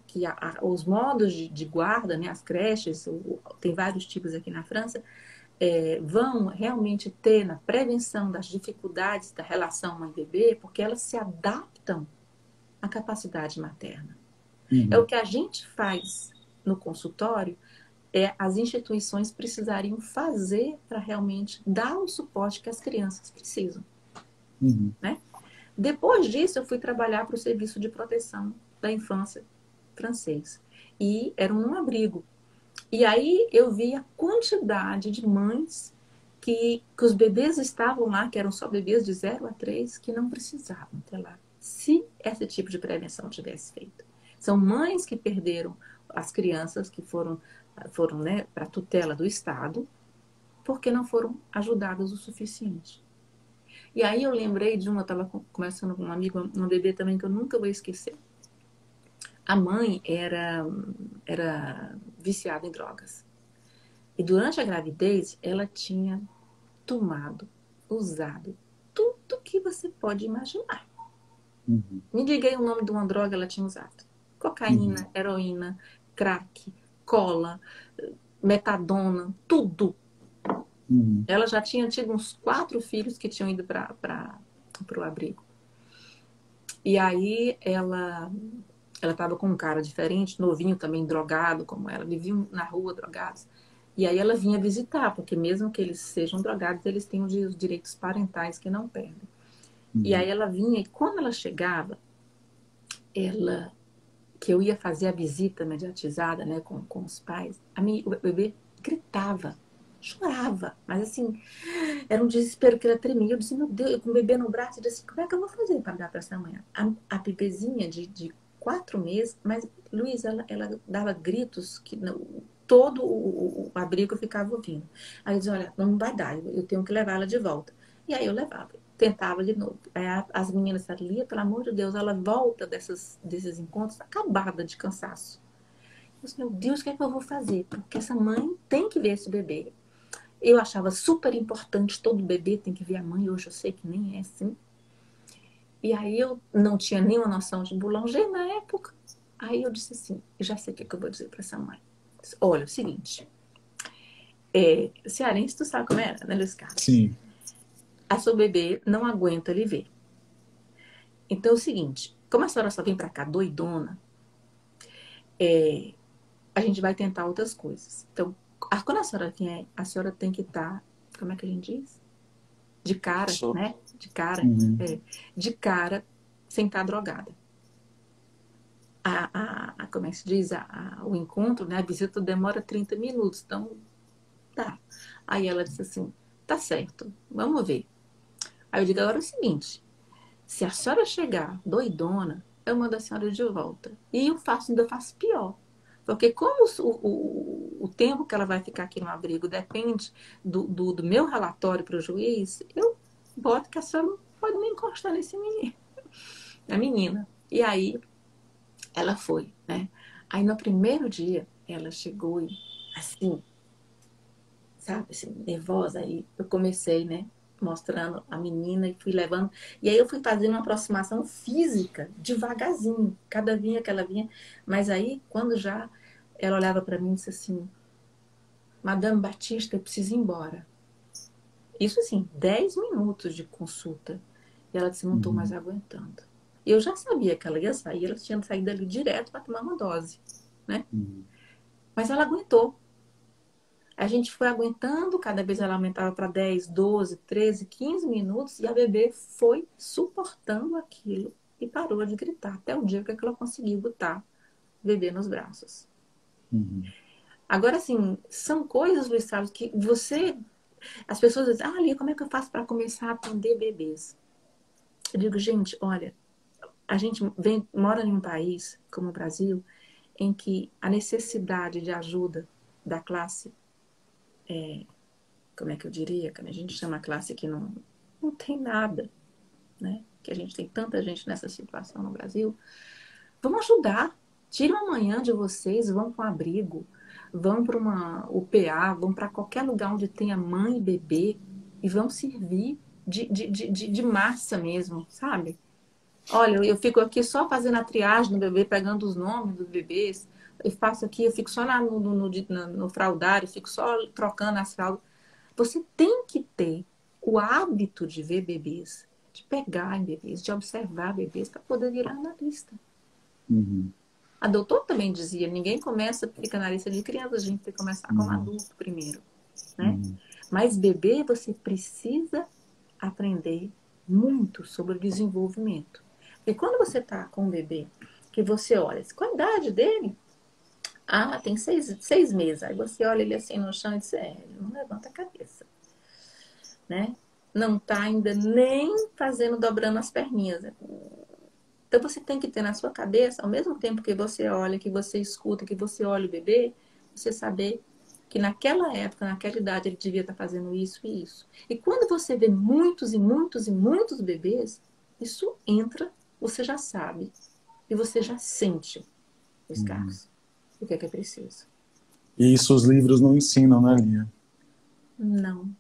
que os modos de guarda, né, as creches, tem vários tipos aqui na França, vão realmente ter na prevenção das dificuldades da relação mãe-bebê, porque elas se adaptam à capacidade materna. É o Uhum. que a gente faz no consultório, as instituições precisariam fazer para realmente dar o suporte que as crianças precisam. Uhum. Né? Depois disso, eu fui trabalhar para o Serviço de Proteção da Infância francês. E era um abrigo. E aí eu vi a quantidade de mães que os bebês estavam lá, que eram só bebês de 0 a 3, que não precisavam ter lá, se esse tipo de prevenção tivesse feito. São mães que perderam as crianças que foram né, para a tutela do Estado, porque não foram ajudadas o suficiente. E aí eu lembrei de uma, eu estava conversando com um amigo, uma bebê também que eu nunca vou esquecer. A mãe era viciada em drogas. E durante a gravidez, ela tinha tomado, usado tudo que você pode imaginar. Uhum. Me diga aí o nome de uma droga que ela tinha usado. Uhum. Cocaína, heroína, crack, cola, metadona, tudo. Uhum. Ela já tinha tido uns 4 filhos que tinham ido para o abrigo. E aí ela estava com um cara diferente, novinho também, drogado como ela. Viviam na rua drogados. E aí ela vinha visitar, porque mesmo que eles sejam drogados, eles têm os direitos parentais que não perdem. E Uhum. aí ela vinha, e quando ela chegava, que eu ia fazer a visita mediatizada, né, com os pais, o bebê gritava, chorava, mas assim, era um desespero que ela tremia. Eu disse, meu Deus, eu com o bebê no braço, eu disse, como é que eu vou fazer para dar para essa mãe? A bebezinha de 4 meses, mas Luiz, ela dava gritos que todo o abrigo ficava ouvindo. Aí eu disse, olha, não vai dar, eu tenho que levar ela de volta. E aí eu levava, tentava de novo. Aí as meninas disseram, Lia, pelo amor de Deus, ela volta desses encontros acabada de cansaço. Eu disse, meu Deus, o que é que eu vou fazer? Porque essa mãe tem que ver esse bebê. Eu achava super importante, todo bebê tem que ver a mãe, hoje eu sei que nem é assim. E aí eu não tinha nenhuma noção de boulanger na época. Aí eu disse assim, eu já sei o que, eu vou dizer para essa mãe. Disse, olha, é o seguinte, cearense tu sabe como era, né, Luiz Carlos? Sim. A sua bebê não aguenta lhe ver. Então é o seguinte, como a senhora só vem para cá doidona, a gente vai tentar outras coisas. Então, quando a senhora vier, a senhora tem que estar, como é que a gente diz? De cara, Só. né? De cara, Uhum. de cara, sem estar drogada. Como é que se diz? O encontro, né? A visita demora 30 minutos, então tá. Aí ela disse assim, tá certo, vamos ver. Aí eu digo, agora é o seguinte, se a senhora chegar doidona, eu mando a senhora de volta. E ainda faço pior. Porque como o tempo que ela vai ficar aqui no abrigo depende do meu relatório para o juiz, eu boto que a senhora não pode nem encostar nesse menino, na menina. E aí ela foi, né? Aí no primeiro dia ela chegou e assim, sabe, assim, nervosa. Aí eu comecei, né? Mostrando a menina e fui levando. E aí eu fui fazendo uma aproximação física, devagarzinho, cada vinha que ela vinha. Mas aí, quando já ela olhava para mim e disse assim: Madame Batista, eu preciso ir embora. Isso assim, 10 minutos de consulta. E ela disse: não estou mais Uhum. aguentando. E eu já sabia que ela ia sair, ela tinha saído ali direto para tomar uma dose, né? Uhum. Mas ela aguentou. A gente foi aguentando, cada vez ela aumentava para 10, 12, 13, 15 minutos e a bebê foi suportando aquilo. e parou de gritar, até o dia que ela conseguiu botar o bebê nos braços. Agora, assim, são coisas, Luiz Carlos, que você... As pessoas dizem, Lia, como é que eu faço para começar a atender bebês? Eu digo, gente, olha, a gente mora em um país, como o Brasil, em que a necessidade de ajuda da classe, como é que eu diria? Que a gente chama a classe que não tem nada, né? Que a gente tem tanta gente nessa situação no Brasil. Vamos ajudar. Tira uma manhã de vocês, vão para um abrigo, vão para uma UPA, vão para qualquer lugar onde tenha mãe e bebê e vão servir de massa mesmo, sabe? Olha, eu fico aqui só fazendo a triagem do bebê, pegando os nomes dos bebês. Eu faço aqui, eu fico só no fraldário, fico só trocando as fraldas. Você tem que ter o hábito de ver bebês, de pegar em bebês, de observar bebês para poder virar analista. A doutora também dizia, ninguém começa a ficar analista de criança, a gente tem que começar como adulto primeiro, né? Mas bebê, você precisa aprender muito sobre o desenvolvimento. E quando você está com um bebê, que você olha, qual a idade dele? Tem 6 meses. Aí você olha ele assim no chão e diz, ele não levanta a cabeça, né? Não está ainda nem dobrando as perninhas. Então você tem que ter na sua cabeça, ao mesmo tempo que você olha, que você escuta, que você olha o bebê, você saber que naquela época, naquela idade, ele devia estar fazendo isso e isso. E quando você vê muitos e muitos e muitos bebês, isso entra, você já sabe. E você já sente os carros. O que é preciso. E isso os livros não ensinam, né, Lia? Não.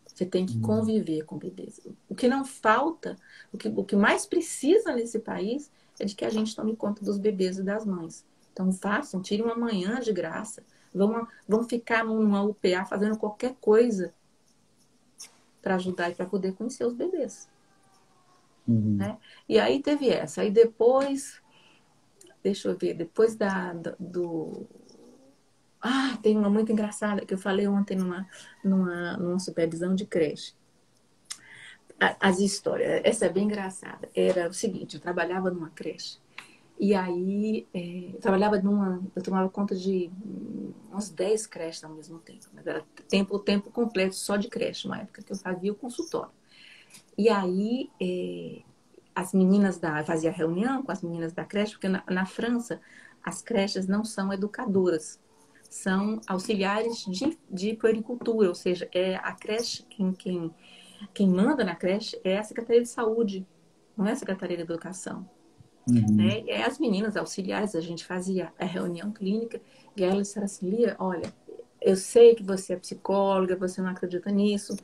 Você tem que conviver com bebês. O que não falta, o que mais precisa nesse país é de que a gente tome conta dos bebês e das mães. Então façam, tirem uma manhã de graça. Vão ficar numa UPA fazendo qualquer coisa para ajudar e para poder conhecer os bebês. Né? E aí teve essa. Aí depois, deixa eu ver, depois do... tem uma muito engraçada que eu falei ontem numa supervisão de creche. As histórias, essa é bem engraçada. Era o seguinte, eu trabalhava numa creche. E aí, eu tomava conta de uns 10 creches ao mesmo tempo. Mas era tempo completo só de creche, uma época que eu fazia o consultório. E aí, fazia reunião com as meninas da creche, porque na França, as creches não são educadoras, são auxiliares de puericultura, ou seja, é a creche, quem manda na creche é a Secretaria de Saúde, não é a Secretaria de Educação. Né? E as meninas auxiliares, a gente fazia a reunião clínica e elas disseram assim, Lia, olha, eu sei que você é psicóloga, você não acredita nisso.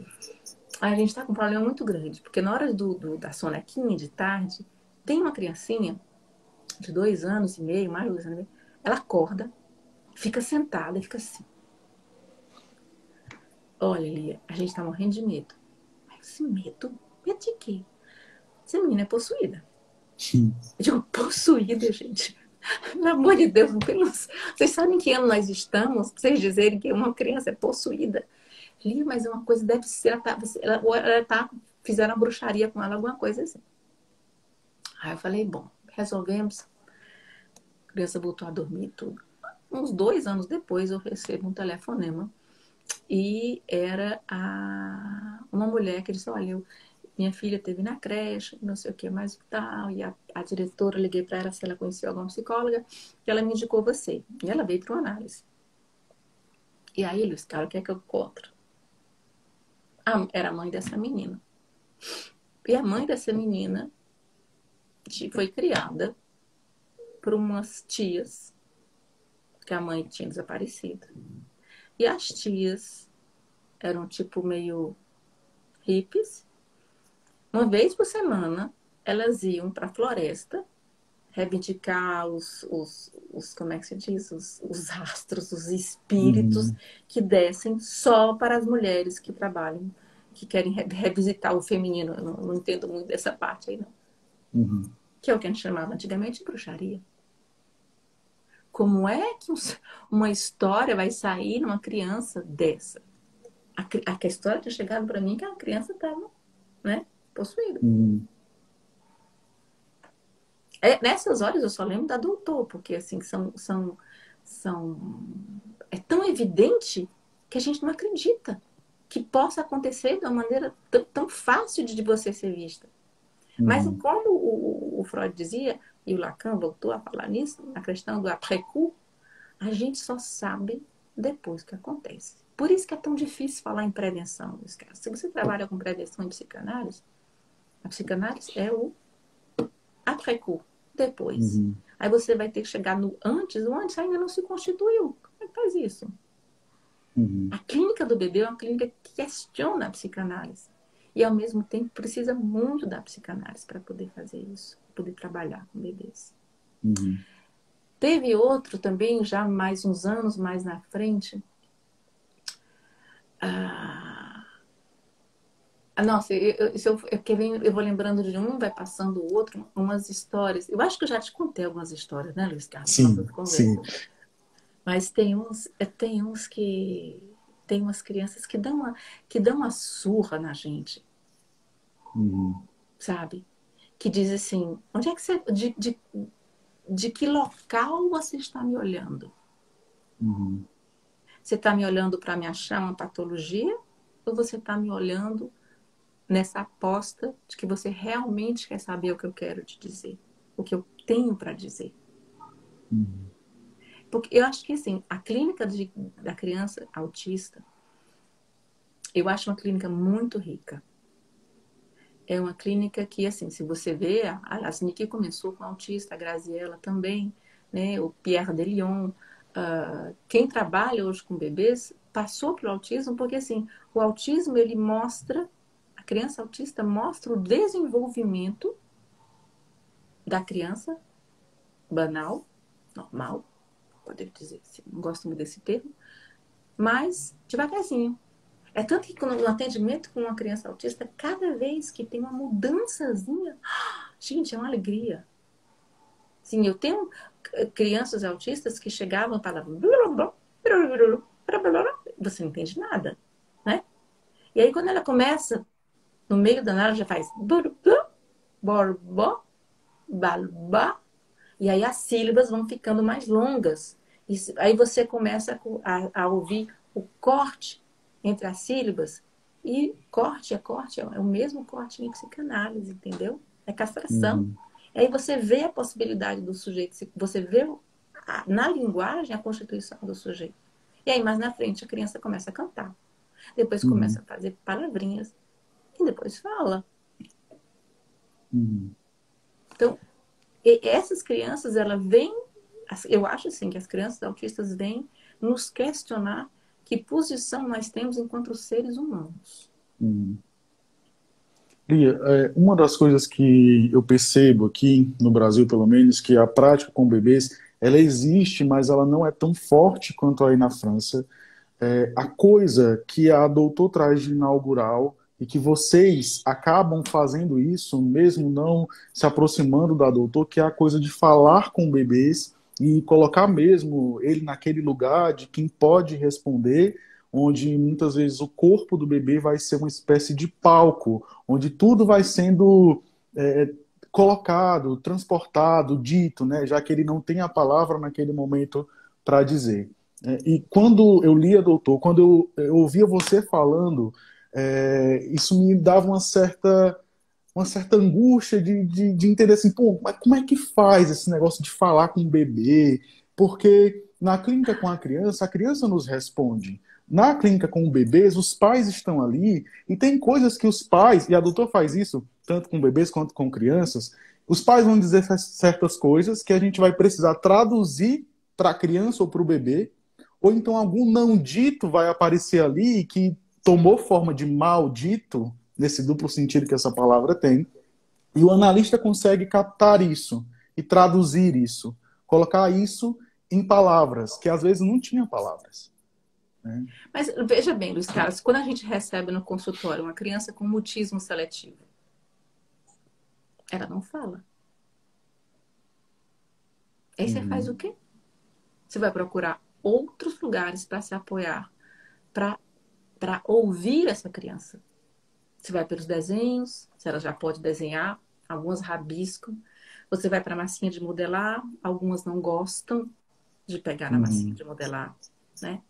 A gente está com um problema muito grande, porque na hora da sonequinha de tarde, tem uma criancinha de 2 anos e meio, mais de 2 anos e meio, ela acorda, fica sentada e fica assim. Olha, Lia, a gente está morrendo de medo. Esse medo? Medo de quê? Essa menina é possuída. Eu digo, possuída, gente. Pelo amor de Deus, vocês sabem em que ano nós estamos? Pra vocês dizerem que uma criança é possuída. Lia, mas uma coisa deve ser, fizeram uma bruxaria com ela, alguma coisa assim. Aí eu falei, bom, resolvemos. A criança voltou a dormir e tudo. Uns 2 anos depois eu recebo um telefonema e era uma mulher que disse, olha, minha filha esteve na creche, não sei o que mais tal, e a diretora, liguei para ela se ela conhecia alguma psicóloga, e ela me indicou você. E ela veio para uma análise. E aí, Luiz Carlos, o que é que eu encontro? Era a mãe dessa menina. E a mãe dessa menina foi criada por umas tias, que a mãe tinha desaparecido. E as tias eram tipo meio hippies. Uma vez por semana, elas iam para a floresta reivindicar como é que se diz? Os astros, os espíritos que descem só para as mulheres que trabalham, que querem revisitar o feminino. Eu não entendo muito dessa parte aí, não. Que é o que a gente chamava antigamente de bruxaria. Como é que uma história vai sair numa criança dessa? A história tinha chegado para mim que a criança estava, né, possuída. Nessas horas eu só lembro da doutor, porque assim, é tão evidente que a gente não acredita que possa acontecer de uma maneira tão fácil de você ser vista. Mas Uhum. como o Freud dizia, e o Lacan voltou a falar nisso, na questão do après-coup, a gente só sabe depois que acontece. Por isso que é tão difícil falar em prevenção. Se você trabalha com prevenção em psicanálise, a psicanálise é o après-coup, depois. Uhum. Aí você vai ter que chegar no antes, o antes ainda não se constituiu. Como é que faz isso? Uhum. A clínica do bebê é uma clínica que questiona a psicanálise. E, ao mesmo tempo, precisa muito da psicanálise para poder fazer isso, poder trabalhar com bebês. Uhum. Teve outro também, já mais uns anos mais na frente. Nossa, eu vou lembrando de um, vai passando o outro, umas histórias. Eu acho que eu já te contei algumas histórias, né, Luiz Carlos, nossas Sim, sim. conversas. Mas tem uns que... Tem umas crianças que dão uma surra na gente, Uhum. sabe? Que diz assim, onde é que você... De que local você está me olhando? Uhum. Você está me olhando para me achar uma patologia? Ou você está me olhando nessa aposta de que você realmente quer saber o que eu quero te dizer? O que eu tenho para dizer? Uhum. Porque eu acho que, assim, a clínica da criança autista, eu acho uma clínica muito rica. É uma clínica que, assim, se você vê, a Asnick começou com autista, a Graziella também, né? O Pierre de Lyon. Quem trabalha hoje com bebês passou pelo autismo, porque, assim, o autismo, ele mostra, a criança autista mostra o desenvolvimento da criança banal, normal, pode dizer assim, não gosto muito desse termo, mas devagarzinho. É tanto que no atendimento com uma criança autista, cada vez que tem uma mudançazinha, gente, é uma alegria. Sim, eu tenho crianças autistas que chegavam e falavam você não entende nada, né? E aí quando ela começa, no meio da nada, já faz borbó, balbá, e aí as sílabas vão ficando mais longas. E aí você começa a ouvir o corte entre as sílabas. E corte, é o mesmo corte em psicanálise, entendeu? É castração. Uhum. E aí você vê a possibilidade do sujeito, você vê na linguagem a constituição do sujeito. E aí mais na frente a criança começa a cantar. Depois começa Uhum. a fazer palavrinhas. E depois fala. Uhum. Então, essas crianças, elas vêm, eu acho assim, que as crianças autistas vêm nos questionar que posição nós temos enquanto seres humanos. Uhum. Lia, uma das coisas que eu percebo aqui no Brasil, pelo menos, que a prática com bebês, ela existe, mas ela não é tão forte quanto aí na França. A coisa que a doutor traz de inaugural e que vocês acabam fazendo isso, mesmo não se aproximando da doutor, que é a coisa de falar com bebês e colocar mesmo ele naquele lugar de quem pode responder, onde muitas vezes o corpo do bebê vai ser uma espécie de palco, onde tudo vai sendo é, colocado, transportado, dito, né, já que ele não tem a palavra naquele momento para dizer. E quando eu lia, doutor, quando eu ouvia você falando, isso me dava uma certa angústia de entender assim, pô, mas como é que faz esse negócio de falar com o bebê? Porque na clínica com a criança nos responde. Na clínica com bebês, os pais estão ali e tem coisas que os pais, e a doutora faz isso tanto com bebês quanto com crianças, os pais vão dizer certas coisas que a gente vai precisar traduzir para a criança ou para o bebê, ou então algum não dito vai aparecer ali que tomou forma de maldito, nesse duplo sentido que essa palavra tem, e o analista consegue captar isso e traduzir isso, colocar isso em palavras, que às vezes não tinha palavras. Né? Mas veja bem, Luiz Carlos, quando a gente recebe no consultório uma criança com mutismo seletivo, ela não fala. Aí você faz o Uhum. quê? Você vai procurar outros lugares para se apoiar, para ouvir essa criança. Você vai pelos desenhos, se ela já pode desenhar, algumas rabiscam. Você vai para a massinha de modelar, algumas não gostam de pegar na massinha Uhum. de modelar, né?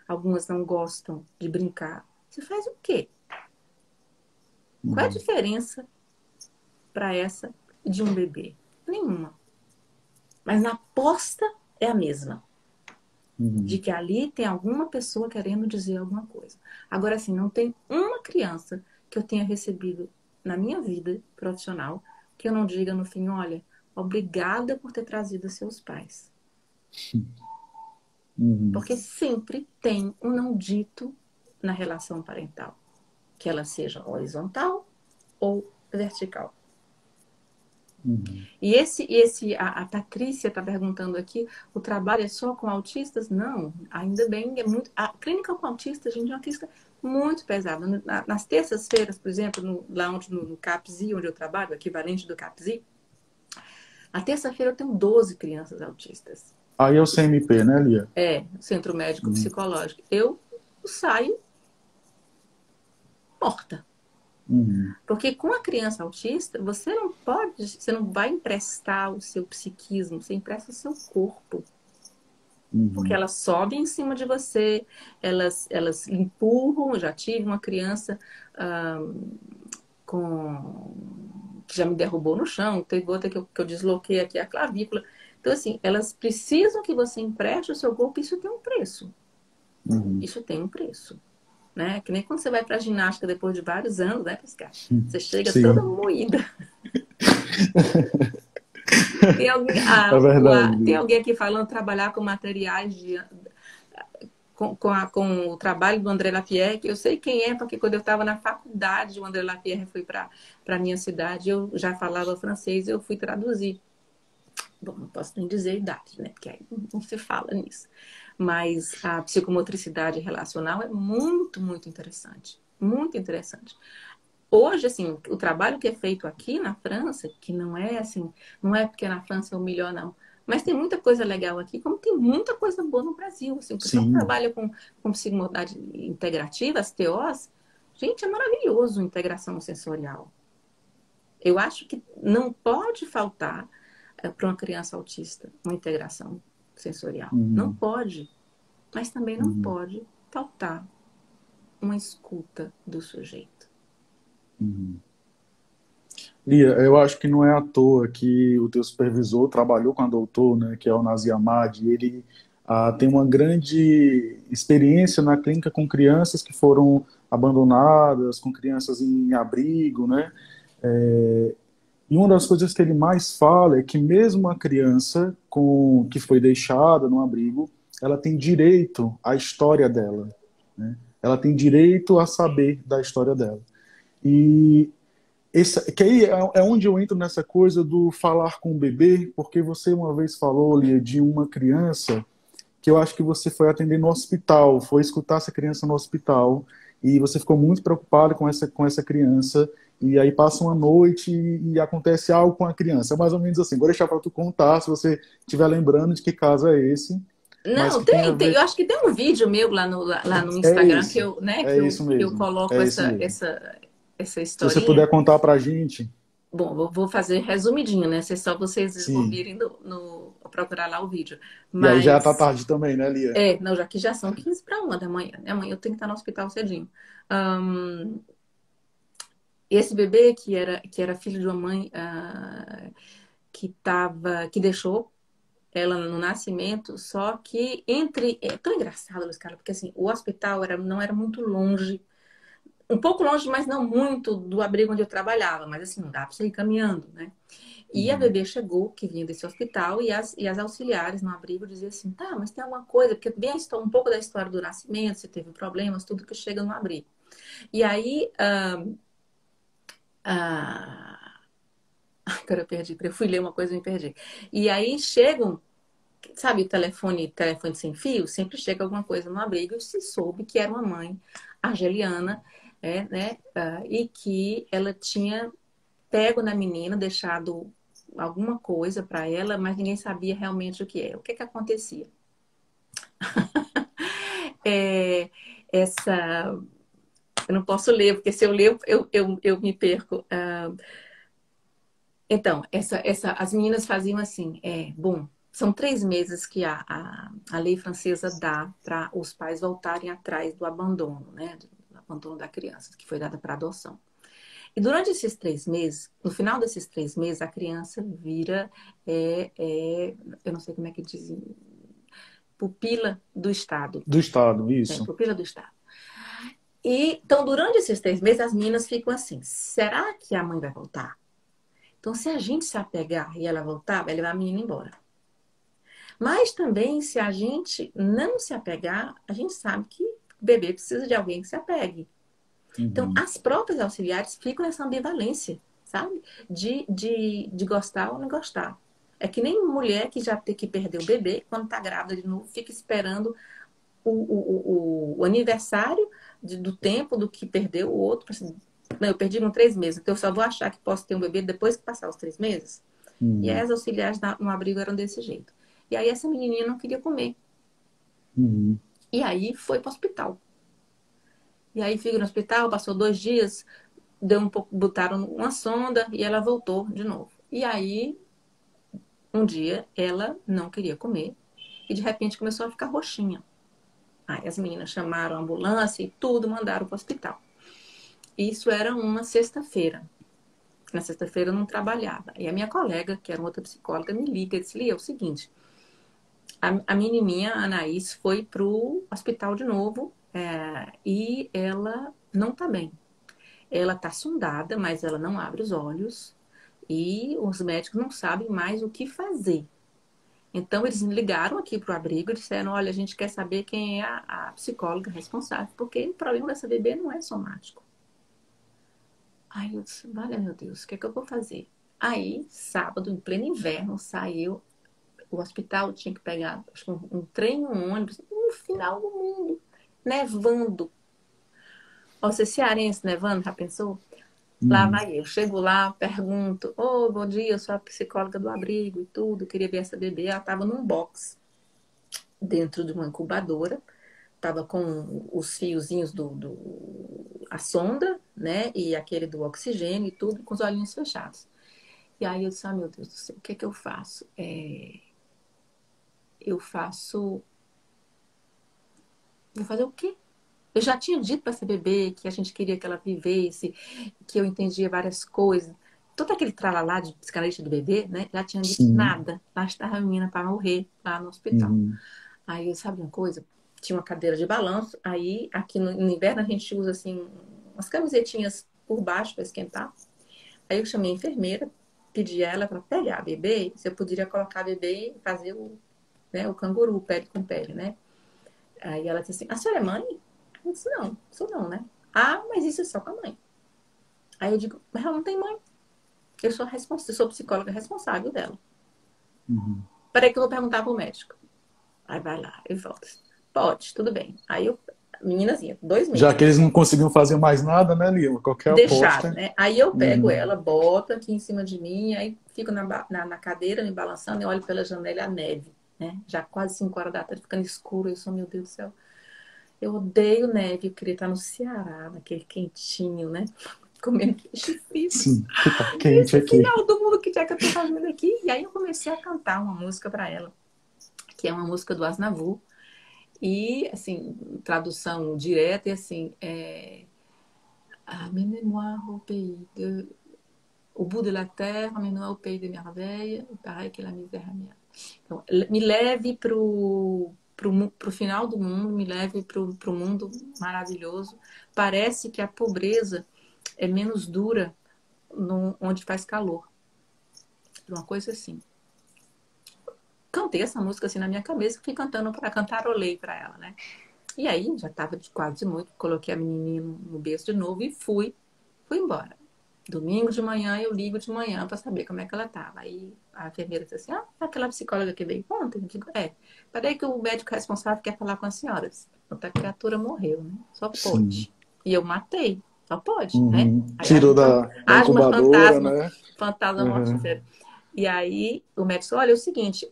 Algumas não gostam de brincar. Você faz o quê? Qual é a Uhum. diferença para essa de um bebê? Nenhuma. Mas na aposta é a mesma. De Uhum. que ali tem alguma pessoa querendo dizer alguma coisa. Agora, assim, não tem uma criança que eu tenha recebido na minha vida profissional que eu não diga no fim, olha, obrigada por ter trazido seus pais. Uhum. Porque sempre tem um não dito na relação parental, que ela seja horizontal ou vertical. Uhum. A Patrícia está perguntando aqui, o trabalho é só com autistas? Não, ainda bem, é muito. A clínica com autistas, gente, é uma clínica muito pesada. Nas terças-feiras, por exemplo, lá onde, no CAPSI, onde eu trabalho, o equivalente do CAPSI, na terça-feira eu tenho 12 crianças autistas. Aí é o CMP, né, Lia? É, Centro Médico Uhum. Psicológico. Eu saio morta. Uhum. Porque com a criança autista, você não vai emprestar o seu psiquismo, você empresta o seu corpo. Porque Uhum. elas sobem em cima de você, elas empurram. Eu já tive uma criança ah, que já me derrubou no chão, teve outra que eu desloquei aqui a clavícula. Então, assim, elas precisam que você empreste o seu corpo, isso tem um preço. Uhum. Isso tem um preço. Né? Que nem quando você vai para a ginástica depois de vários anos, né, Piscar? Você chega toda Sim, moída. é verdade, Tem Lia. alguém aqui falando trabalhar com materiais com o trabalho do André Lapierre, que eu sei quem é, porque quando eu estava na faculdade, o André Lapierre foi para a minha cidade, eu já falava francês, eu fui traduzir. Bom, não posso nem dizer a idade, né? Porque aí não se fala nisso. Mas a psicomotricidade relacional é muito, muito interessante. Muito interessante. Hoje, assim, o trabalho que é feito aqui na França, que não é assim, não é porque na França é o melhor, não. Mas tem muita coisa legal aqui, como tem muita coisa boa no Brasil. Assim, o pessoal que Sim. trabalha com psicomotricidade integrativa, as TOs, gente, é maravilhoso a integração sensorial. Eu acho que não pode faltar para uma criança autista uma integração sensorial. Não Uhum. pode. Mas também não Uhum. pode faltar uma escuta do sujeito. Uhum. Lia, eu acho que não é à toa que o teu supervisor trabalhou com a doutor, né, que é o Nazi Hamad, e ele tem uma grande experiência na clínica com crianças que foram abandonadas, com crianças em abrigo, né? E uma das coisas que ele mais fala é que mesmo a criança que foi deixada no abrigo, ela tem direito à história dela, né? Ela tem direito a saber da história dela. E que aí é onde eu entro nessa coisa do falar com o bebê, porque você uma vez falou, Lia, de uma criança que eu acho que você foi atender no hospital, foi escutar essa criança no hospital, e você ficou muito preocupado com essa criança, e aí passa uma noite e acontece algo com a criança. É mais ou menos assim. Vou deixar para tu contar, se você estiver lembrando de que caso é esse, mas Não, que tem a eu ver. acho que tem um vídeo meu lá no É Instagram isso, é isso que eu mesmo, coloco é isso mesmo. essa Se você historinha. puder contar para a gente, Bom, vou fazer resumidinho, né? Se é só vocês sim. ouvirem procurar lá o vídeo. E aí já tá Mas, tarde também, né, Lia? não, já que já são 15 para 1 da manhã, né? Amanhã eu tenho que estar no hospital cedinho. Ahn, esse bebê que era filho de uma mãe que deixou ela no nascimento, só que é tão engraçado, Luiz Carlos, porque assim, o hospital não era muito longe, um pouco longe, mas não muito do abrigo onde eu trabalhava, mas assim, não dá para você ir caminhando, né? E a Uhum. bebê chegou, que vinha desse hospital, e as auxiliares no abrigo diziam assim, tá, mas tem alguma coisa, porque bem um pouco da história do nascimento, você teve problemas, tudo que chega no abrigo. E aí, ah, agora eu perdi, eu fui ler uma coisa e me perdi. E aí chegam, sabe, o telefone sem fio, sempre chega alguma coisa no abrigo e se soube que era uma mãe argeliana, né, e que ela tinha pego na menina, deixado alguma coisa para ela, mas ninguém sabia realmente o que é. O que que acontecia? É, essa, eu não posso ler, porque se eu ler eu me perco. Então, as meninas faziam assim, bom, são 3 meses que a lei francesa dá para os pais voltarem atrás do abandono, né? Do abandono da criança, que foi dada para adoção. E durante esses 3 meses, no final desses 3 meses, a criança vira, eu não sei como é que diz, pupila do Estado. Do Estado, isso. Pupila do Estado. E, então, durante esses 3 meses, as meninas ficam assim, será que a mãe vai voltar? Então, se a gente se apegar e ela voltar, vai levar a menina embora. Mas também, se a gente não se apegar, a gente sabe que o bebê precisa de alguém que se apegue. Então, Uhum. as próprias auxiliares ficam nessa ambivalência, sabe? De gostar ou não gostar. É que nem mulher que já tem que perder o bebê, quando está grávida de novo, fica esperando o aniversário do tempo do que perdeu o outro. Assim, não, eu perdi com 3 meses, então eu só vou achar que posso ter um bebê depois que passar os 3 meses. E aí Uhum. as auxiliares no abrigo eram desse jeito. E aí essa menininha não queria comer. Uhum. E aí foi para o hospital. E aí fica no hospital, passou 2 dias, deu um pouco, botaram uma sonda e ela voltou de novo. E aí, um dia, ela não queria comer e de repente começou a ficar roxinha. Aí as meninas chamaram a ambulância e tudo, mandaram para o hospital. Isso era uma sexta-feira. Na sexta-feira eu não trabalhava. E a minha colega, que era uma outra psicóloga, me liga e disse: Lia, é o seguinte, a menininha, a Anaís, foi pro hospital de novo e ela não tá bem. Ela tá sondada, mas ela não abre os olhos e os médicos não sabem mais o que fazer. Então, eles me ligaram aqui pro abrigo e disseram: olha, a gente quer saber quem é a psicóloga responsável, porque o problema dessa bebê não é somático. Aí eu disse: vale, meu Deus, o que é que eu vou fazer? Aí, sábado, em pleno inverno, saiu. O hospital tinha que pegar acho que um trem, um ônibus, no final do mundo, nevando. Ó, você cearense nevando, já pensou? Lá Uhum. vai eu. Chego lá, pergunto: ô, bom dia, eu sou a psicóloga do abrigo e tudo, queria ver essa bebê. Ela estava num box, dentro de uma incubadora, estava com os fiozinhos a sonda, né, e aquele do oxigênio e tudo, com os olhinhos fechados. E aí eu disse: ah, meu Deus do céu, o que é que eu faço? Eu faço. Vou fazer o quê? Eu já tinha dito para essa bebê que a gente queria que ela vivesse, que eu entendia várias coisas. Todo aquele tralalá de psicanalista do bebê, né? Já tinha dito Sim. nada. Lá estava a menina para morrer lá no hospital. Uhum. Aí eu, sabe uma coisa? Tinha uma cadeira de balanço. Aí, aqui no inverno, a gente usa, assim, umas camisetinhas por baixo para esquentar. Aí eu chamei a enfermeira, pedi a ela para pegar a bebê, se eu poderia colocar a bebê e fazer o canguru, pele com pele, né? Aí ela disse assim: a senhora é mãe? Eu disse: não, sou não, né? Ah, mas isso é só com a mãe. Aí eu digo: mas ela não tem mãe. Eu sou psicóloga responsável dela. Uhum. Peraí que eu vou perguntar pro médico. Aí vai lá e volta. Pode, tudo bem. Aí eu, meninazinha, 2 meses. Já que eles não conseguiam fazer mais nada, né, Lima? Qualquer Deixaram, aposta. né? Aí eu pego Uhum. ela, boto aqui em cima de mim, aí fico na cadeira me balançando e olho pela janela a neve, né? Já quase 5 horas da tarde, ficando escuro. Eu sou, meu Deus do céu, eu odeio neve. Eu queria estar no Ceará, naquele quentinho, né? Comendo queijo frito. Sim, que tá quente Esse aqui. final do mundo, que já que eu tô fazendo aqui. E aí eu comecei a cantar uma música para ela, que é uma música do Aznavour. E, assim, tradução direta, e assim, Amenez-moi au pays au bout de la terre, amenez-moi au pays des merveilles, il paraît que la misère est minha. Então, me leve pro final do mundo, me leve pro mundo maravilhoso. Parece que a pobreza é menos dura onde faz calor. Uma coisa assim. Cantei essa música assim na minha cabeça, fui cantando para cantarolei para ela, né? E aí, já estava de quase de noite, coloquei a menininha no berço de novo e fui embora. Domingo de manhã eu ligo de manhã para saber como é que ela estava. Aí a enfermeira disse assim: ah, aquela psicóloga que veio ontem? Eu digo: peraí que o médico responsável quer falar com a senhora. Outra criatura morreu, né? Só Sim. pode. E eu matei. Só pode, né? Uhum. Aí Tirou da haja uma incubadora, fantasma, né? fantasma Uhum. mortífero. E aí o médico disse: olha, é o seguinte,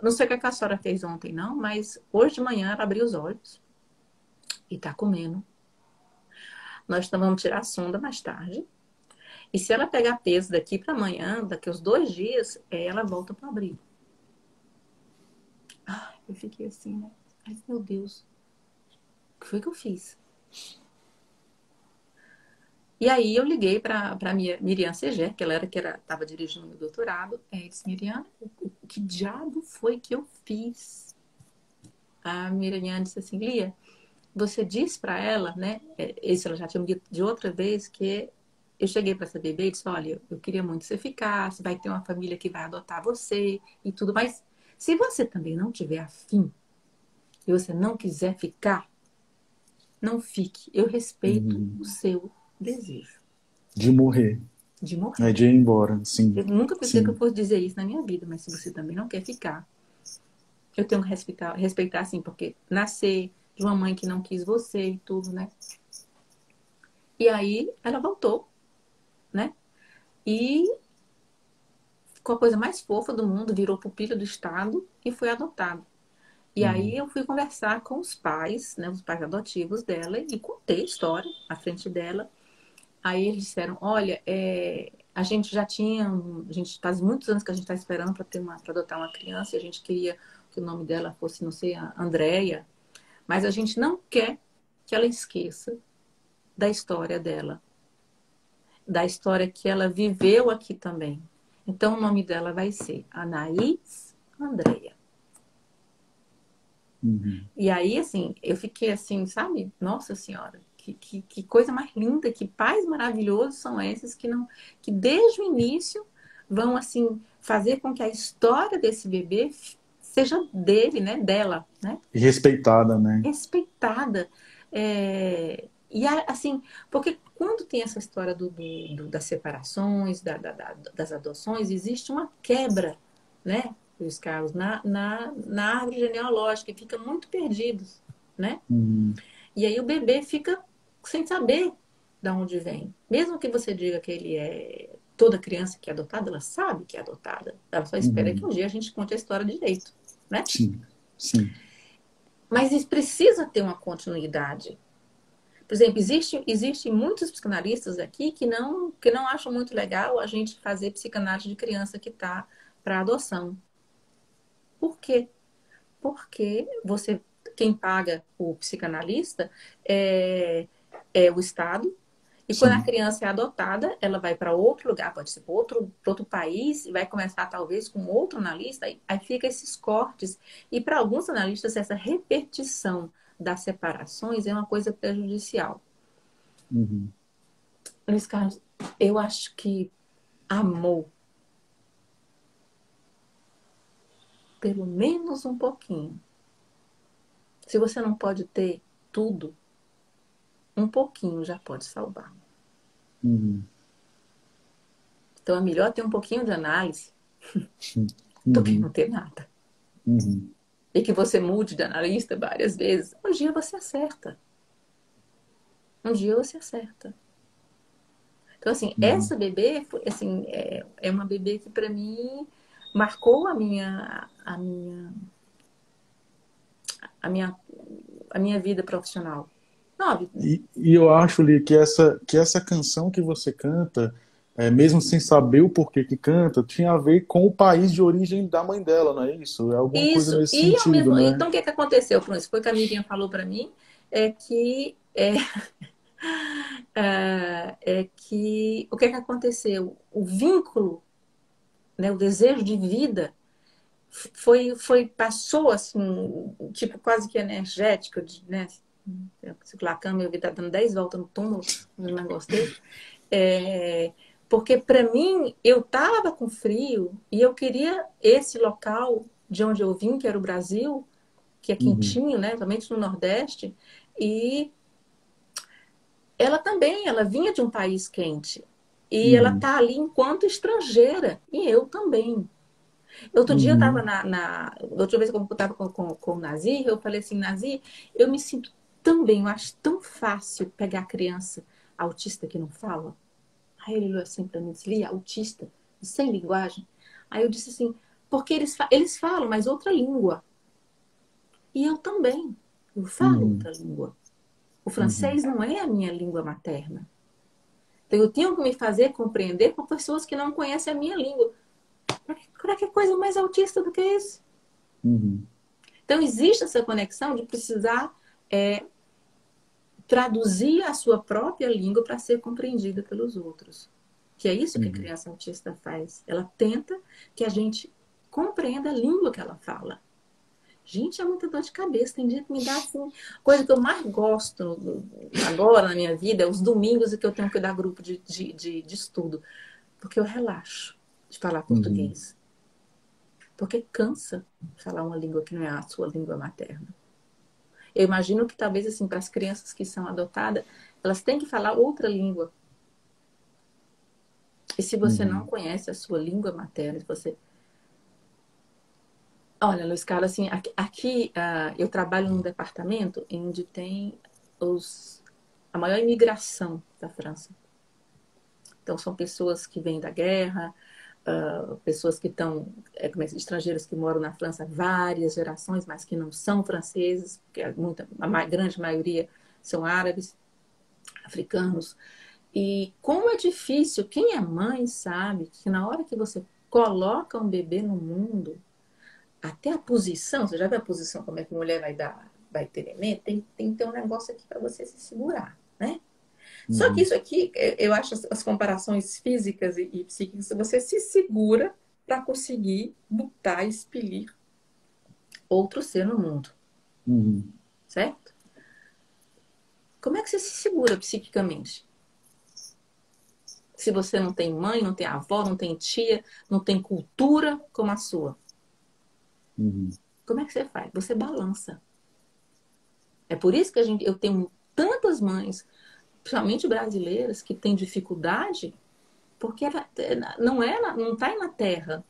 não sei o que a senhora fez ontem, não, mas hoje de manhã ela abriu os olhos e tá comendo. Nós vamos tirar a sonda mais tarde. E se ela pegar peso daqui para amanhã, daqui uns 2 dias, ela volta para o abrigo. Ah, eu fiquei assim, né? Ai, meu Deus, o que foi que eu fiz? E aí eu liguei para a Miriam Seger, que ela estava dirigindo o meu doutorado. Aí eu disse, Miriam, o que diabo foi que eu fiz? A Miriam disse assim, Lia, você disse para ela, né? Isso ela já tinha me dito de outra vez, que eu cheguei para essa bebê e disse, olha, eu queria muito que você ficasse, vai ter uma família que vai adotar você e tudo, mas se você também não tiver afim e você não quiser ficar, não fique. Eu respeito o seu desejo De morrer, de né? morrer. De ir embora, sim, Eu nunca pensei que eu sim. fosse dizer isso na minha vida, mas se você também não quer ficar, eu tenho que respeitar assim, porque nascer de uma mãe que não quis você e tudo, né? E aí ela voltou, né? E ficou a coisa mais fofa do mundo, virou pupila do Estado e foi adotado. E aí Uhum. eu fui conversar com os pais, né, os pais adotivos dela, e contei a história à frente dela. Aí eles disseram, olha, a gente já tinha, a gente faz muitos anos que a gente está esperando para adotar uma criança, e a gente queria que o nome dela fosse, não sei, a Andréia, mas a gente não quer que ela esqueça da história dela, da história que ela viveu aqui também. Então o nome dela vai ser Anaís Andréia. Uhum. E aí, assim, eu fiquei assim, sabe? Nossa Senhora, que coisa mais linda, que pais maravilhosos são esses que não, que desde o início vão assim fazer com que a história desse bebê seja dele, né? Dela, né? E respeitada, né? Respeitada. E assim, porque quando tem essa história das separações, das adoções, existe uma quebra, né? Luiz Carlos, na árvore genealógica, e fica muito perdidos, né? Uhum. E aí o bebê fica sem saber de onde vem. Mesmo que você diga que ele é toda criança que é adotada, ela sabe que é adotada. Ela só espera que Uhum. um dia a gente conte a história direito, né? Sim, sim. Mas isso precisa ter uma continuidade. Por exemplo, existem muitos psicanalistas aqui que não acham muito legal a gente fazer psicanálise de criança que está para adoção. Por quê? Porque quem paga o psicanalista é o Estado. E quando a Sim. criança é adotada, ela vai para outro lugar, pode ser para outro país, e vai começar talvez com outro analista, aí fica esses cortes. E para alguns analistas, essa repetição das separações é uma coisa prejudicial. Uhum. Luiz Carlos, eu acho que amor, pelo menos um pouquinho. Se você não pode ter tudo, um pouquinho já pode salvar. Uhum. Então é melhor ter um pouquinho de análise do que não Uhum. ter nada. Uhum. E que você mude de analista várias vezes. Um dia você acerta. Um dia você acerta. Então, assim, Uhum. essa bebê, assim, é uma bebê que para mim marcou a a minha vida profissional. 9. E eu acho, Li, que essa canção que você canta, mesmo sem saber o porquê que canta, tinha a ver com o país de origem da mãe dela, não é isso? É alguma coisa Isso, nesse e ao sentido, mesmo. né? Então, o que aconteceu com isso? Foi que a Miriam falou para mim é que. É que o que aconteceu? O vínculo, né, o desejo de vida passou assim, tipo quase que energético, né? Se a cama eu vi tá dando 10 voltas no túmulo, um negócio desse. É, porque para mim eu tava com frio e eu queria esse local de onde eu vim, que era o Brasil, que é Uhum. quentinho, né? Somente no Nordeste. E ela também, ela vinha de um país quente. E ela Uhum. tá ali enquanto estrangeira. E eu também. Outro dia eu estava Uhum. outra vez que eu estava com o Nazir, eu falei assim, Nazir, eu me sinto tão bem, eu acho tão fácil pegar a criança autista que não fala. Aí ele olhou assim para mim e disse, Lia, autista, sem linguagem. Aí eu disse assim, porque eles falam, mas outra língua. E eu também. Eu falo Uhum. outra língua. O Uhum. francês não é a minha língua materna. Então, eu tenho que me fazer compreender por pessoas que não conhecem a minha língua. Para que coisa mais autista do que isso? Uhum. Então, existe essa conexão de precisar traduzir a sua própria língua para ser compreendida pelos outros. Que é isso que a Uhum. criança autista faz. Ela tenta que a gente compreenda a língua que ela fala. Gente, é muita dor de cabeça. Tem dia que me dá assim. Coisa que eu mais gosto agora na minha vida é os domingos que eu tenho que dar grupo de estudo. Porque eu relaxo de falar Uhum. português. Porque cansa falar uma língua que não é a sua língua materna. Eu imagino que talvez assim, para as crianças que são adotadas, elas têm que falar outra língua. E se você não Uhum. conhece a sua língua materna, se você... Olha, Luiz Carlos, assim, aqui eu trabalho num departamento onde tem a maior imigração da França. Então, são pessoas que vêm da guerra, pessoas que estão, estrangeiros que moram na França há várias gerações, mas que não são franceses, porque a grande maioria são árabes, africanos. E como é difícil, quem é mãe sabe que na hora que você coloca um bebê no mundo, até a posição, você já viu a posição, como é que a mulher vai ter neném? Tem que ter um negócio aqui para você se segurar, né? Só que Uhum. isso aqui, eu acho as comparações físicas e psíquicas, você se segura para conseguir botar, expelir outro ser no mundo, Uhum. certo? Como é que você se segura psiquicamente? Se você não tem mãe, não tem avó, não tem tia, não tem cultura como a sua. Uhum. Como é que você faz? Você balança. É por isso que eu tenho tantas mães, principalmente brasileiras, que têm dificuldade, porque ela não está na terra.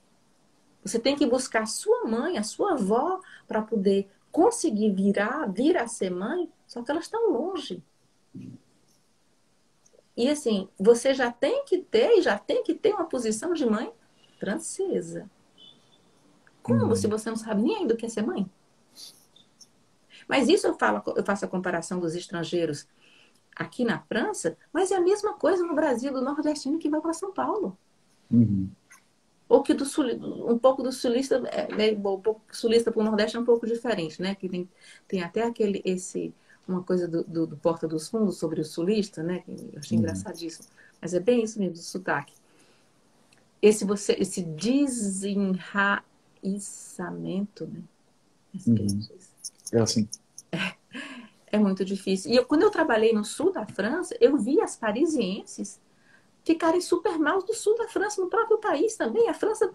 Você tem que buscar a sua mãe, a sua avó, para poder conseguir vir a ser mãe, só que elas estão longe. E assim, você já tem que ter, e já tem que ter uma posição de mãe francesa. Como se Uhum. você não sabe nem ainda o que é ser mãe? Mas isso eu faço a comparação dos estrangeiros aqui na França, mas é a mesma coisa no Brasil, do nordestino que vai para São Paulo. Uhum. Ou que um pouco do sulista, um pouco sulista para o Nordeste é um pouco diferente, né? Que tem até uma coisa do Porta dos Fundos sobre o sulista, né? Que eu achei Uhum. engraçadíssimo. Mas é bem isso mesmo, do sotaque. Esse desenraizamento, né? Assim que a Uhum. gente diz. É assim. É muito difícil. E quando eu trabalhei no sul da França, eu vi as parisienses ficarem super mal do sul da França, no próprio país também. A França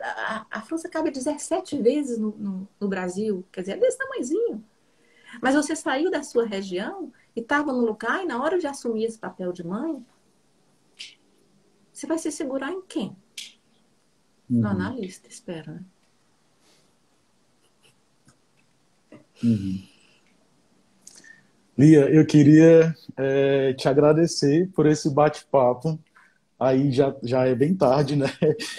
cabe 17 vezes no Brasil, quer dizer, é desse tamanhozinho. Mas você saiu da sua região e estava no lugar, e na hora de assumir esse papel de mãe, você vai se segurar em quem? No Uhum. analista, espera, né? Uhum. Lia, eu queria te agradecer por esse bate-papo. Aí já é bem tarde, né?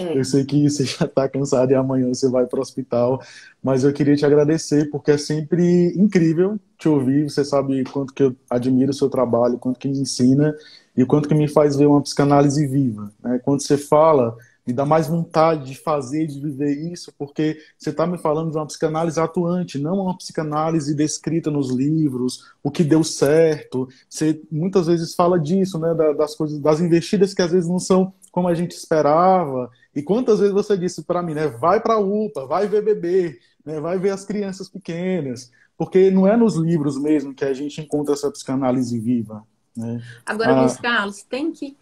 Eu É. sei que você já está cansado e amanhã você vai para o hospital, mas eu queria te agradecer porque é sempre incrível te ouvir. Você sabe quanto que eu admiro o seu trabalho, quanto que me ensina e quanto que me faz ver uma psicanálise viva, né? Quando você fala, me dá mais vontade de fazer, de viver isso, porque você está me falando de uma psicanálise atuante, não uma psicanálise descrita nos livros, o que deu certo. Você muitas vezes fala disso, né? Das coisas, das investidas que às vezes não são como a gente esperava. E quantas vezes você disse para mim, né? Vai para a UPA, vai ver bebê, né? Vai ver as crianças pequenas, porque não é nos livros mesmo que a gente encontra essa psicanálise viva, né? Agora, Luiz Ah, Carlos, tem que,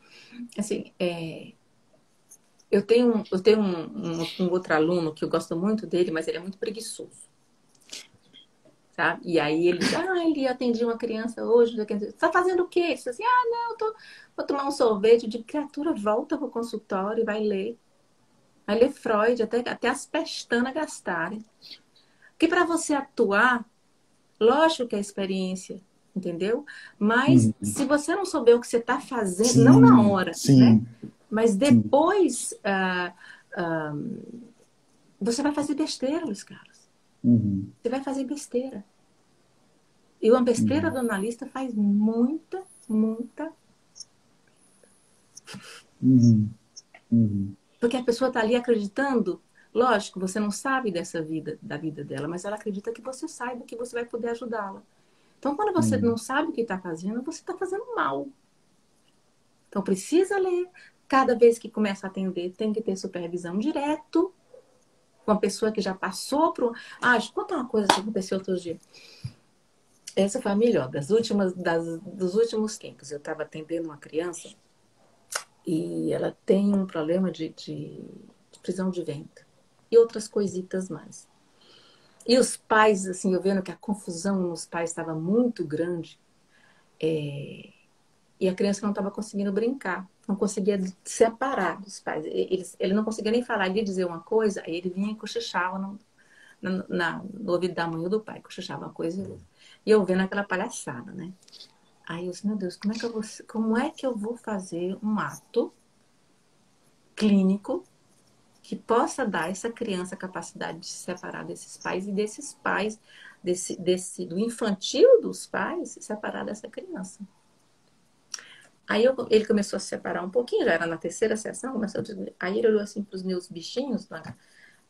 assim, eu tenho um outro aluno que eu gosto muito dele, mas ele é muito preguiçoso. Sabe? E aí ele diz, ele atendi uma criança hoje, você está fazendo o quê? Ele diz assim, não, vou tomar um sorvete. Eu digo, criatura, volta para o consultório e vai ler Freud até as pestanas gastarem. Porque para você atuar, lógico que é experiência, entendeu? Mas uhum. se você não souber o que você está fazendo, não na Sim, hora, né? sim, Mas sim. depois, você vai fazer besteira, Luiz Carlos. Uhum, Você vai fazer besteira. E uma besteira uhum. do analista faz muita, muita. Uhum. Uhum. Porque a pessoa está ali acreditando, lógico, você não sabe dessa vida, da vida dela, mas ela acredita que você saiba que você vai poder ajudá-la. Então, quando você Uhum. não sabe o que está fazendo, você está fazendo mal. Então, precisa ler. Cada vez que começa a atender, tem que ter supervisão direto com a pessoa que já passou por... Ah, deixa eu contar uma coisa que aconteceu outro dia. Essa foi a melhor, dos últimos tempos. Eu estava atendendo uma criança e ela tem um problema de prisão de ventre e outras coisitas mais. E os pais, assim, eu vendo que a confusão nos pais estava muito grande, e a criança não estava conseguindo brincar, não conseguia separar dos pais. Ele não conseguia nem falar, ele ia dizer uma coisa, aí ele vinha e cochichava no ouvido da mãe ou do pai, cochichava uma coisa e outra. E eu vendo aquela palhaçada, né? Aí eu disse, meu Deus, como é que eu vou fazer um ato clínico que possa dar a essa criança a capacidade de se separar desses pais e desses pais, do infantil dos pais, se separar dessa criança. Aí ele começou a se separar um pouquinho, já era na terceira sessão, aí ele olhou assim para os meus bichinhos,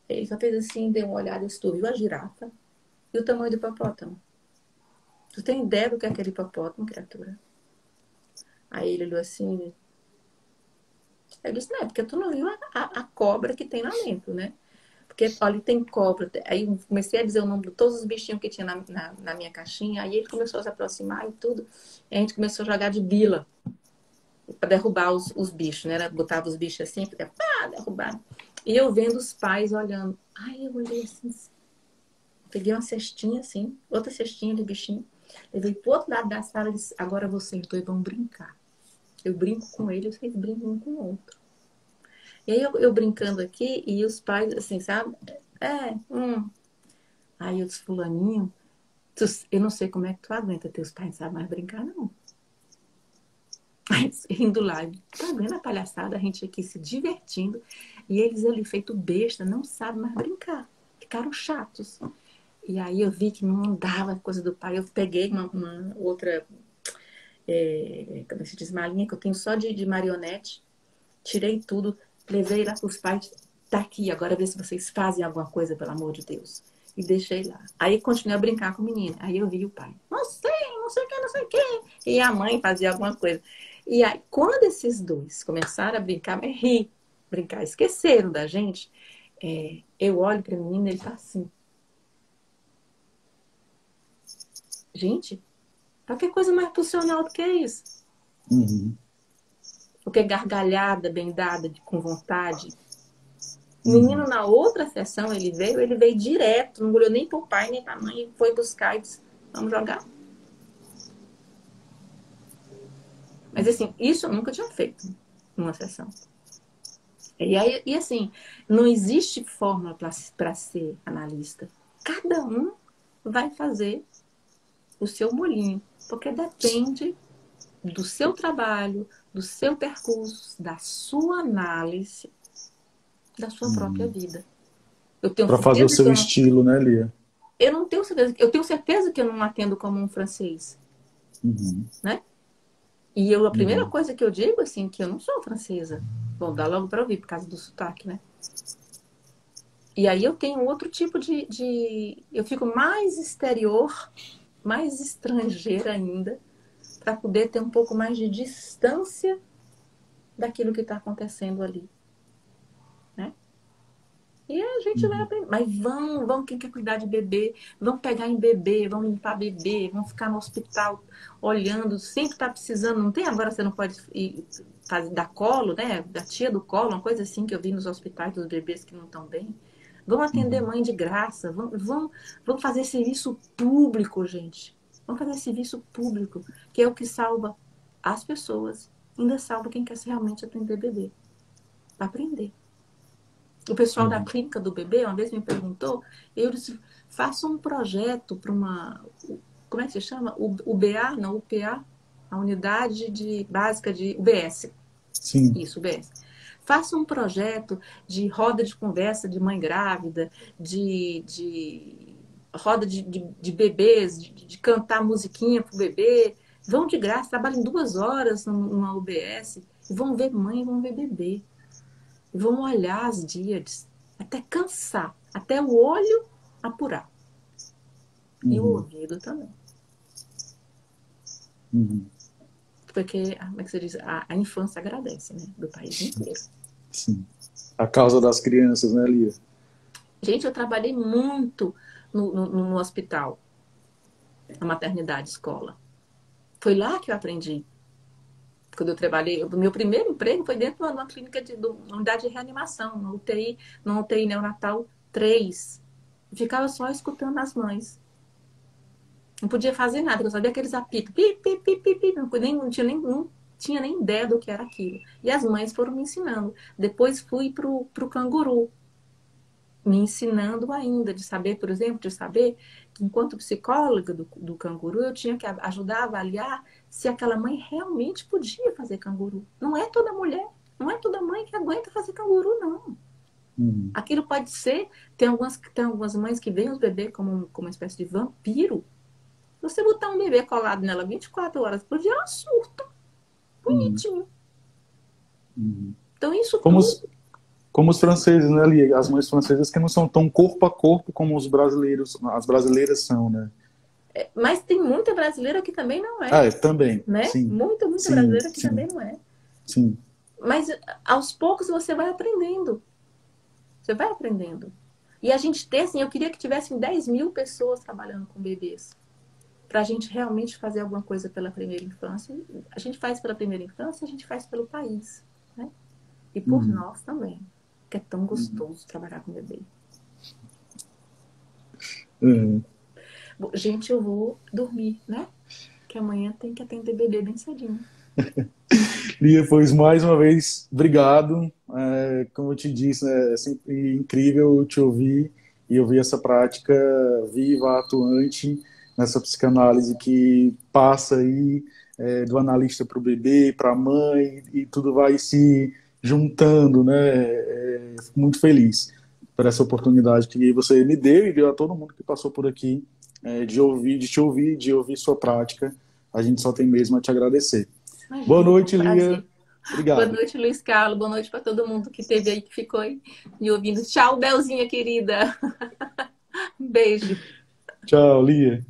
ele só fez assim, deu uma olhada, tu viu a girafa e o tamanho do hipopótamo. Tu tem ideia do que é aquele hipopótamo, criatura? Aí ele olhou assim, eu disse, não, é porque tu não viu a cobra que tem lá dentro, né? Porque, olha, tem cobra. Aí eu comecei a dizer o nome de todos os bichinhos que tinha na minha caixinha. Aí ele começou a se aproximar e tudo. E a gente começou a jogar de bila para derrubar os bichos, né? Botava os bichos assim, ficava, derrubar. E eu vendo os pais olhando. Aí eu olhei assim, peguei uma cestinha assim, outra cestinha de bichinho. Levei pro outro lado da sala e disse, agora vocês dois vão brincar. Eu brinco com ele, vocês brincam um com o outro. E aí eu brincando aqui e os pais, assim, sabe? Aí eu disse, fulaninho, eu não sei como é que tu aguenta teus pais, não sabem mais brincar, não. Aí, rindo lá, tá vendo a palhaçada, a gente aqui se divertindo, e eles ali, feito besta, não sabem mais brincar. Ficaram chatos. E aí eu vi que não dava coisa do pai, eu peguei uma outra, como se diz, malinha que eu tenho só de marionete, tirei tudo, levei lá pros pais, tá aqui, agora vê se vocês fazem alguma coisa, pelo amor de Deus. E deixei lá. Aí continuei a brincar com o menino. Aí eu vi o pai. Não sei o que, não sei o que. E a mãe fazia alguma coisa. E aí, quando esses dois começaram a brincar, mas rir, brincar, esqueceram da gente, eu olho para o menino e ele tá assim. Gente, pra que coisa mais funcional do que isso? Uhum. Porque gargalhada, bem dada, com vontade. O Uhum. menino, na outra sessão, ele veio direto, não olhou nem pro pai, nem pra mãe, foi buscar e disse, vamos jogar. Mas assim, isso eu nunca tinha feito numa sessão. E assim, não existe fórmula para ser analista. Cada um vai fazer o seu molinho, porque depende do seu trabalho, do seu percurso, da sua análise, da sua própria Uhum. vida. Eu tenho Para fazer o certeza que seu estilo, né, Lia? eu não tenho certeza, eu tenho certeza que eu não atendo como um francês, Uhum. né? A primeira Uhum. coisa que eu digo, assim, que eu não sou francesa. Bom, dá logo para ouvir, por causa do sotaque, né? E aí eu tenho outro tipo eu fico mais exterior, mais estrangeira ainda, para poder ter um pouco mais de distância daquilo que está acontecendo ali, né? E a gente vai Uhum. aprender. Mas vão quem quer cuidar de bebê, vão pegar em bebê, vão limpar bebê, vão ficar no hospital olhando, sempre está precisando. Não tem agora, você não pode ir dar colo, né? Da tia do colo, uma coisa assim que eu vi nos hospitais dos bebês que não estão bem. Vão atender Uhum. mãe de graça, vão fazer serviço público, gente. Vão fazer serviço público, que é o que salva as pessoas, ainda salva quem quer realmente atender bebê. Para aprender. O pessoal da Uhum. clínica do bebê uma vez me perguntou, eu disse, faça um projeto para como é que se chama? UBA, não, UPA, a unidade básica de UBS. Sim. Isso, UBS. Faça um projeto de roda de conversa de mãe grávida, de roda de bebês, de cantar musiquinha pro bebê, Vão de graça, trabalham 2 horas numa UBS, e vão ver mãe, vão ver bebê. E vão olhar as díades, até cansar, até o olho apurar. E o Uhum. ouvido também. Uhum. Porque, como é que você diz? A infância agradece, né? Do país inteiro. Sim. A causa das crianças, né, Lia? Gente, eu trabalhei muito no hospital, na maternidade, escola. Foi lá que eu aprendi. Quando eu trabalhei, o meu primeiro emprego foi dentro de uma clínica de uma unidade de reanimação, no UTI neonatal 3. Eu ficava só escutando as mães. Não podia fazer nada, eu sabia aqueles apitos. Pi, pi, pi, pi, pi, não tinha nem ideia do que era aquilo. E as mães foram me ensinando. Depois fui pro canguru, me ensinando ainda, de saber, por exemplo, de saber que enquanto psicóloga do canguru, eu tinha que ajudar a avaliar se aquela mãe realmente podia fazer canguru. Não é toda mulher, não é toda mãe que aguenta fazer canguru, não. Uhum. Aquilo pode ser, tem algumas mães que veem os bebês como uma espécie de vampiro. Você botar um bebê colado nela 24 horas por dia, ela surta. Uhum. Bonitinho. Uhum. Então, isso Como tudo. os, como os franceses, né, Lia? As mães francesas que não são tão corpo a corpo como os brasileiros, as brasileiras são, né? Mas tem muita brasileira que também não Ah, é, é, também. né? Sim. Muita Sim, brasileira que sim, também não é. sim. Mas aos poucos você vai aprendendo. Você vai aprendendo. E a gente ter, assim, eu queria que tivessem 10 mil pessoas trabalhando com bebês. Para a gente realmente fazer alguma coisa pela primeira infância. A gente faz pela primeira infância, a gente faz pelo país. Né? E por Uhum. nós também. Que é tão Uhum. gostoso trabalhar com bebê. Uhum. Bom, gente, eu vou dormir, né? Que amanhã tem que atender bebê bem cedinho. Lia, pois mais uma vez, obrigado. Como eu te disse, né, é sempre incrível te ouvir e ouvir essa prática viva, atuante, nessa psicanálise que passa aí do analista para o bebê, para a mãe, e tudo vai se juntando, né? Fico muito feliz por essa oportunidade que você me deu e deu a todo mundo que passou por aqui, de ouvir, de te ouvir, de ouvir sua prática. A gente só tem mesmo a te agradecer. Boa Imagina, foi um noite, Lia. prazer. Boa Obrigado. noite, Luiz Carlos. Boa noite para todo mundo que esteve aí, que ficou aí me ouvindo. Tchau, Belzinha querida. Um beijo. Tchau, Lia.